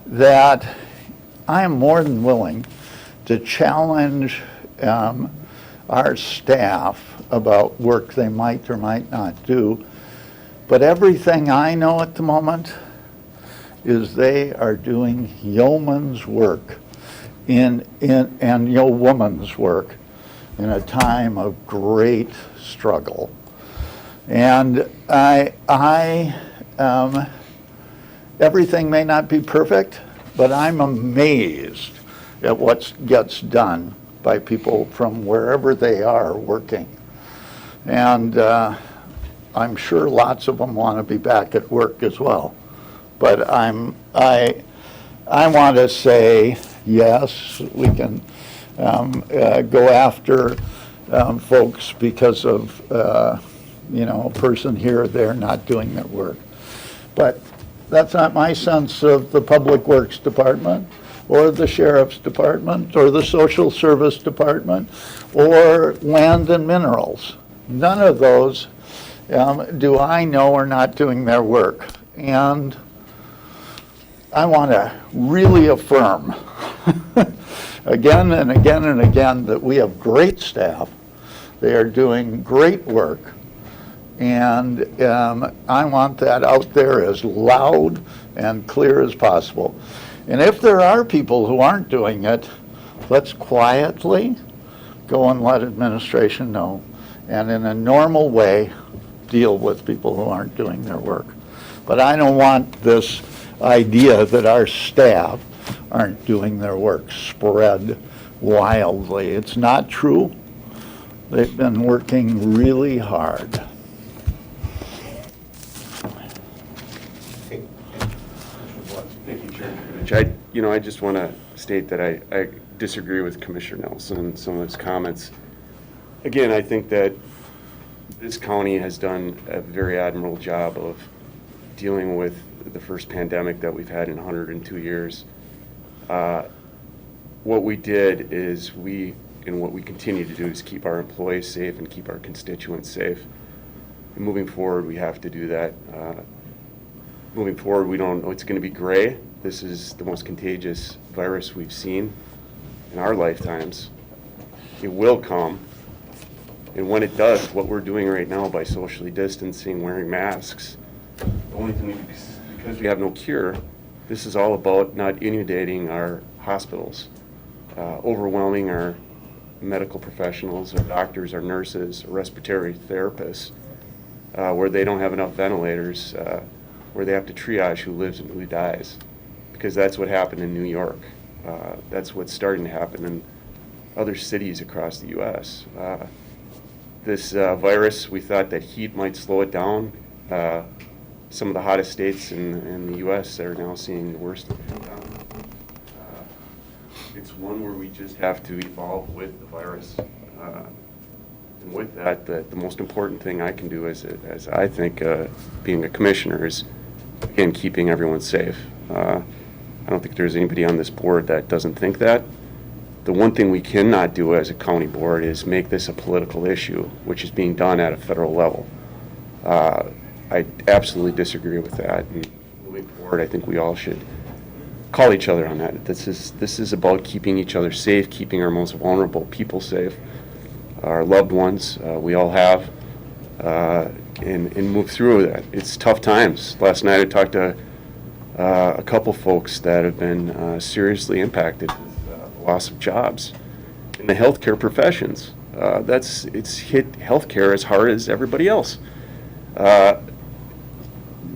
that I am more than willing to challenge our staff about work they might or might not do. But everything I know at the moment is they are doing yeoman's work and yeowoman's work in a time of great struggle. And everything may not be perfect, but I'm amazed at what gets done by people from wherever they are working. And I'm sure lots of them want to be back at work as well. But I want to say, yes, we can go after folks because of a person here or there not doing their work. But that's not my sense of the Public Works Department or the Sheriff's Department or the Social Service Department or Land and Minerals. None of those do I know are not doing their work. And I want to really affirm again and again and again that we have great staff. They are doing great work. And I want that out there as loud and clear as possible. And if there are people who aren't doing it, let's quietly go and let administration know, and in a normal way, deal with people who aren't doing their work. But I don't want this idea that our staff aren't doing their work spread wildly. It's not true. They've been working really hard. I just want to state that I disagree with Commissioner Nelson and some of his comments. Again, I think that this county has done a very admirable job of dealing with the first pandemic that we've had in 102 years. What we did is and what we continue to do is keep our employees safe and keep our constituents safe. And moving forward, we have to do that. Moving forward, we don't know it's going to be gray. This is the most contagious virus we've seen in our lifetimes. It will come. And when it does, what we're doing right now by socially distancing, wearing masks, the only thing because we have no cure, this is all about not inundating our hospitals, overwhelming our medical professionals, our doctors, our nurses, our respiratory therapists, where they don't have enough ventilators. where they have to triage who lives and who dies, because that's what happened in New York. That's what's starting to happen in other cities across the U.S. This virus, we thought that heat might slow it down. Some of the hottest states in the U.S. are now seeing the worst of it. It's one where we just have to evolve with the virus. And with that, the most important thing I can do as I think, being a commissioner, is, again, keeping everyone safe. I don't think there's anybody on this board that doesn't think that. The one thing we cannot do as a county board is make this a political issue, which is being done at a federal level. I absolutely disagree with that. And moving forward, I think we all should call each other on that. This is about keeping each other safe, keeping our most vulnerable people safe, our loved ones, we all have, and move through that. It's tough times. Last night I talked to a couple folks that have been seriously impacted with the loss of jobs in the healthcare professions. It's hit healthcare as hard as everybody else.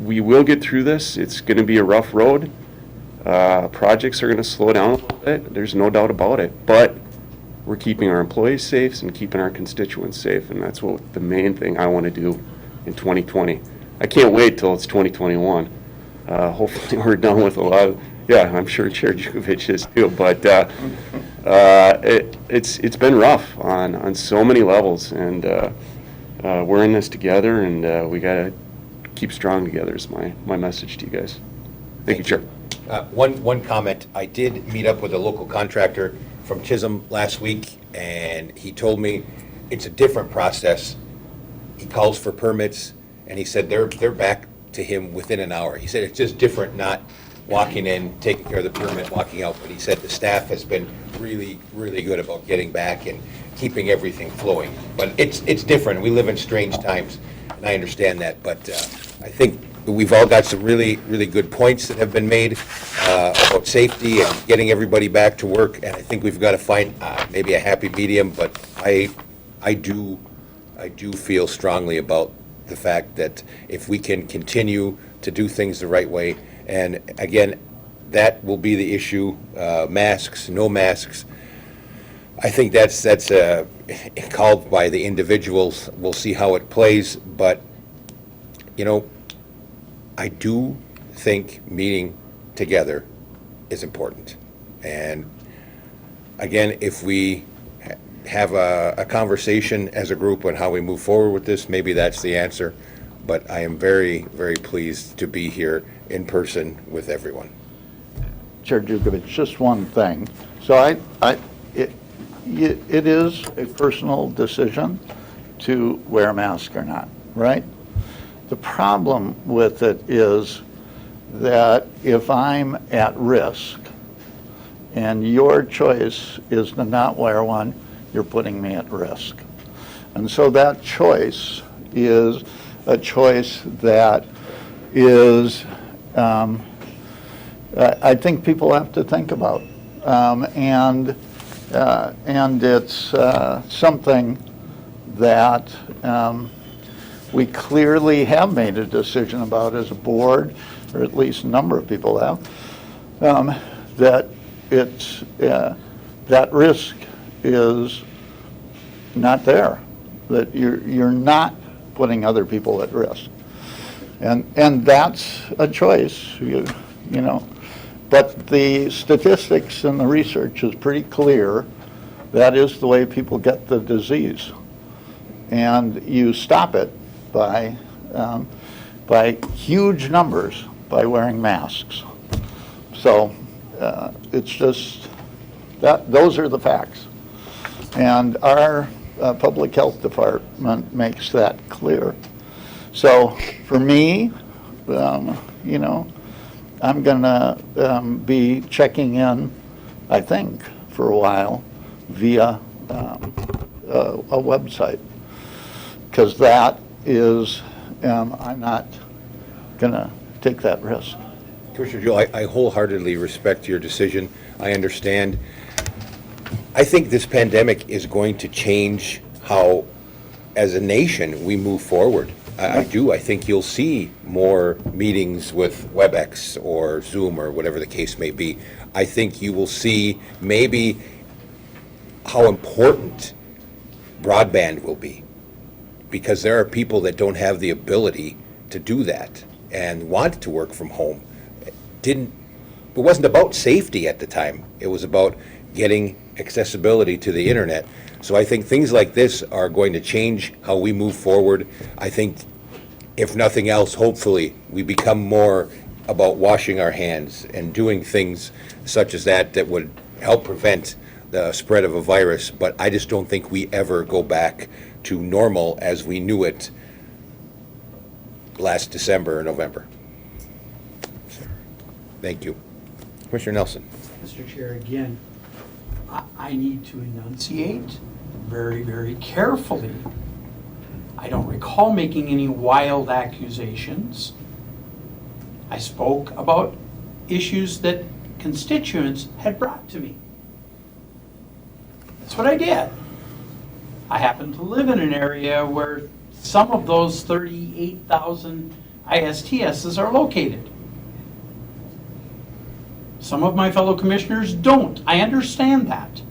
We will get through this. It's going to be a rough road. Projects are going to slow down a little bit. There's no doubt about it. But we're keeping our employees safe and keeping our constituents safe, and that's what the main thing I want to do in 2020. I can't wait till it's 2021. Hopefully we're done with a lot of, yeah, I'm sure Chair Jukovich is too, but it's been rough on so many levels, and we're in this together, and we got to keep strong together is my message to you guys. Thank you, Chair. One comment, I did meet up with a local contractor from Chisholm last week, and he told me it's a different process. He calls for permits, and he said they're back to him within an hour. He said it's just different, not walking in, taking care of the permit, walking out, but he said the staff has been really, really good about getting back and keeping everything flowing. But it's different. We live in strange times, and I understand that, but I think we've all got some really, really good points that have been made about safety and getting everybody back to work, and I think we've got to find maybe a happy medium, but I do feel strongly about the fact that if we can continue to do things the right way, and again, that will be the issue, masks, no masks. I think that's called by the individuals. We'll see how it plays, but, you know, I do think meeting together is important. And again, if we have a conversation as a group on how we move forward with this, maybe that's the answer. But I am very, very pleased to be here in person with everyone. Chair Jukovich, just one thing. So it is a personal decision to wear a mask or not, right? The problem with it is that if I'm at risk and your choice is to not wear one, you're putting me at risk. And so that choice is a choice that is, I think people have to think about. And it's something that we clearly have made a decision about as a board, or at least a number of people have, that it's that risk is not there, that you're not putting other people at risk, and that's a choice, you know. But the statistics and the research is pretty clear. That is the way people get the disease, and you stop it by huge numbers by wearing masks. So it's just that those are the facts, and our public health department makes that clear. So for me, you know, I'm gonna be checking in, I think, for a while via a website, because that is, I'm not gonna take that risk. Commissioner Joe, I wholeheartedly respect your decision. I understand. I think this pandemic is going to change how, as a nation, we move forward. I do. I think you'll see more meetings with WebEx or Zoom or whatever the case may be. I think you will see maybe how important broadband will be, because there are people that don't have the ability to do that and want to work from home. It wasn't about safety at the time. It was about getting accessibility to the internet. So I think things like this are going to change how we move forward. I think, if nothing else, hopefully, we become more about washing our hands and doing things such as that would help prevent the spread of a virus. But I just don't think we ever go back to normal as we knew it last December or November. Thank you. Commissioner Nelson. Mr. Chair, again, I need to enunciate very, very carefully. I don't recall making any wild accusations. I spoke about issues that constituents had brought to me. That's what I did. I happen to live in an area where some of those 38,000 ISTSs are located. Some of my fellow commissioners don't. I understand that.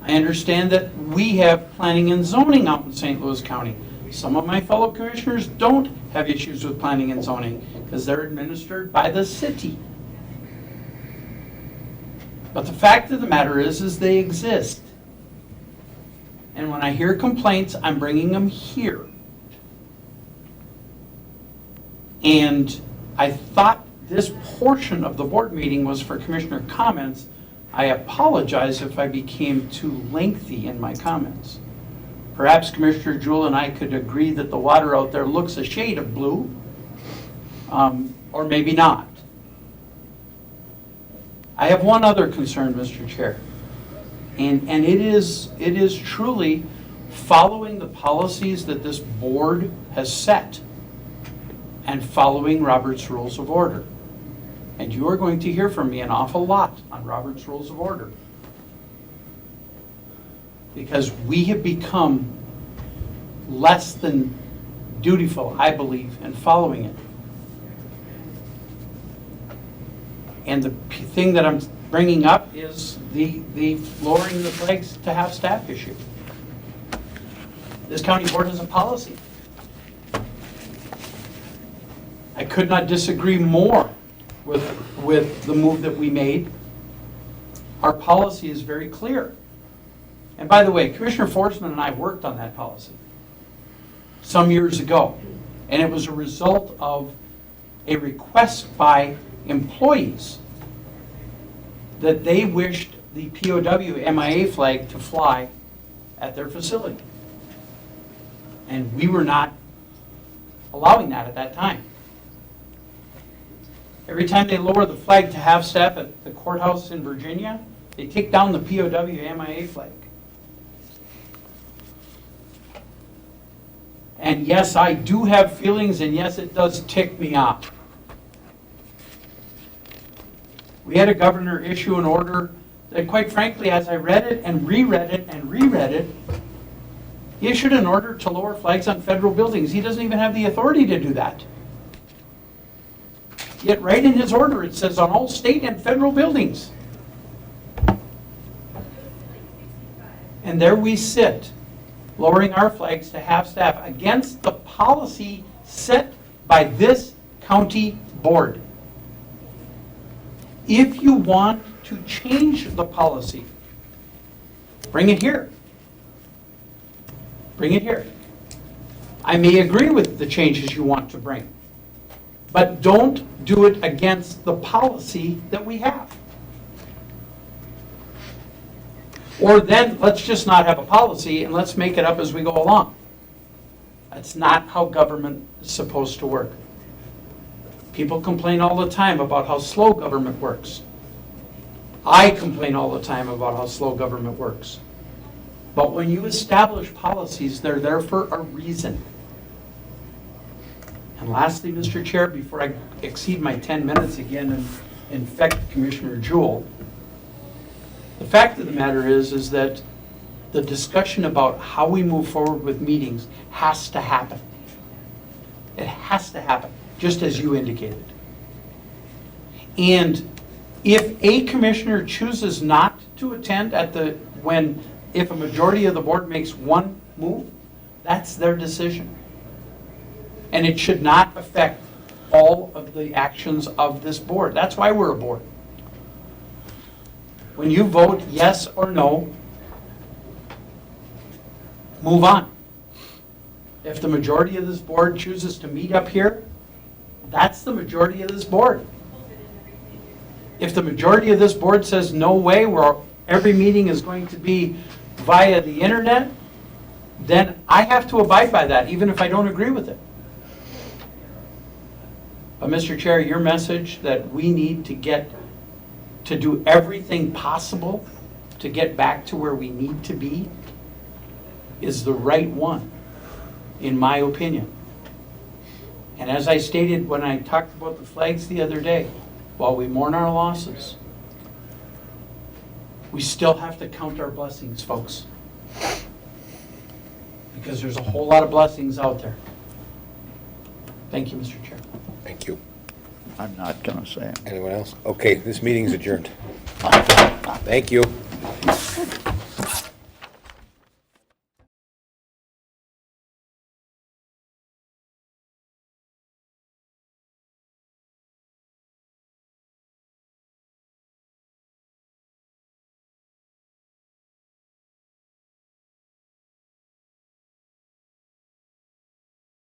I understand that we have planning and zoning out in St. Louis County. Some of my fellow commissioners don't have issues with planning and zoning because they're administered by the city. But the fact of the matter is they exist. And when I hear complaints, I'm bringing them here. And I thought this portion of the board meeting was for commissioner comments. I apologize if I became too lengthy in my comments. Perhaps Commissioner Jewell and I could agree that the water out there looks a shade of blue, or maybe not. I have one other concern, Mr. Chair, and it is truly following the policies that this board has set and following Robert's Rules of Order. And you are going to hear from me an awful lot on Robert's Rules of Order. Because we have become less than dutiful, I believe, in following it. And the thing that I'm bringing up is the lowering the flags to half-staff issue. This county board has a policy. I could not disagree more with the move that we made. Our policy is very clear. And by the way, Commissioner Forsman and I worked on that policy some years ago. And it was a result of a request by employees that they wished the POW MIA flag to fly at their facility. And we were not allowing that at that time. Every time they lower the flag to half-staff at the courthouse in Virginia, they take down the POW MIA flag. And yes, I do have feelings, and yes, it does tick me off. We had a governor issue an order that, quite frankly, as I read it and reread it and reread it, he issued an order to lower flags on federal buildings. He doesn't even have the authority to do that. Yet right in his order it says on all state and federal buildings. And there we sit, lowering our flags to half-staff against the policy set by this county board. If you want to change the policy, bring it here. Bring it here. I may agree with the changes you want to bring, but don't do it against the policy that we have. Or then let's just not have a policy and let's make it up as we go along. That's not how government is supposed to work. People complain all the time about how slow government works. I complain all the time about how slow government works. But when you establish policies, they're there for a reason. And lastly, Mr. Chair, before I exceed my 10 minutes again and infect Commissioner Jewell, the fact of the matter is that the discussion about how we move forward with meetings has to happen. It has to happen, just as you indicated. And if a commissioner chooses not to attend if a majority of the board makes one move, that's their decision. And it should not affect all of the actions of this board. That's why we're a board. When you vote yes or no, move on. If the majority of this board chooses to meet up here, that's the majority of this board. If the majority of this board says no way, where every meeting is going to be via the internet, then I have to abide by that, even if I don't agree with it. But Mr. Chair, your message that we need to do everything possible to get back to where we need to be is the right one, in my opinion. And as I stated when I talked about the flags the other day, while we mourn our losses, we still have to count our blessings, folks. Because there's a whole lot of blessings out there. Thank you, Mr. Chair. Thank you. I'm not going to say it. Anyone else? Okay, this meeting is adjourned. Thank you.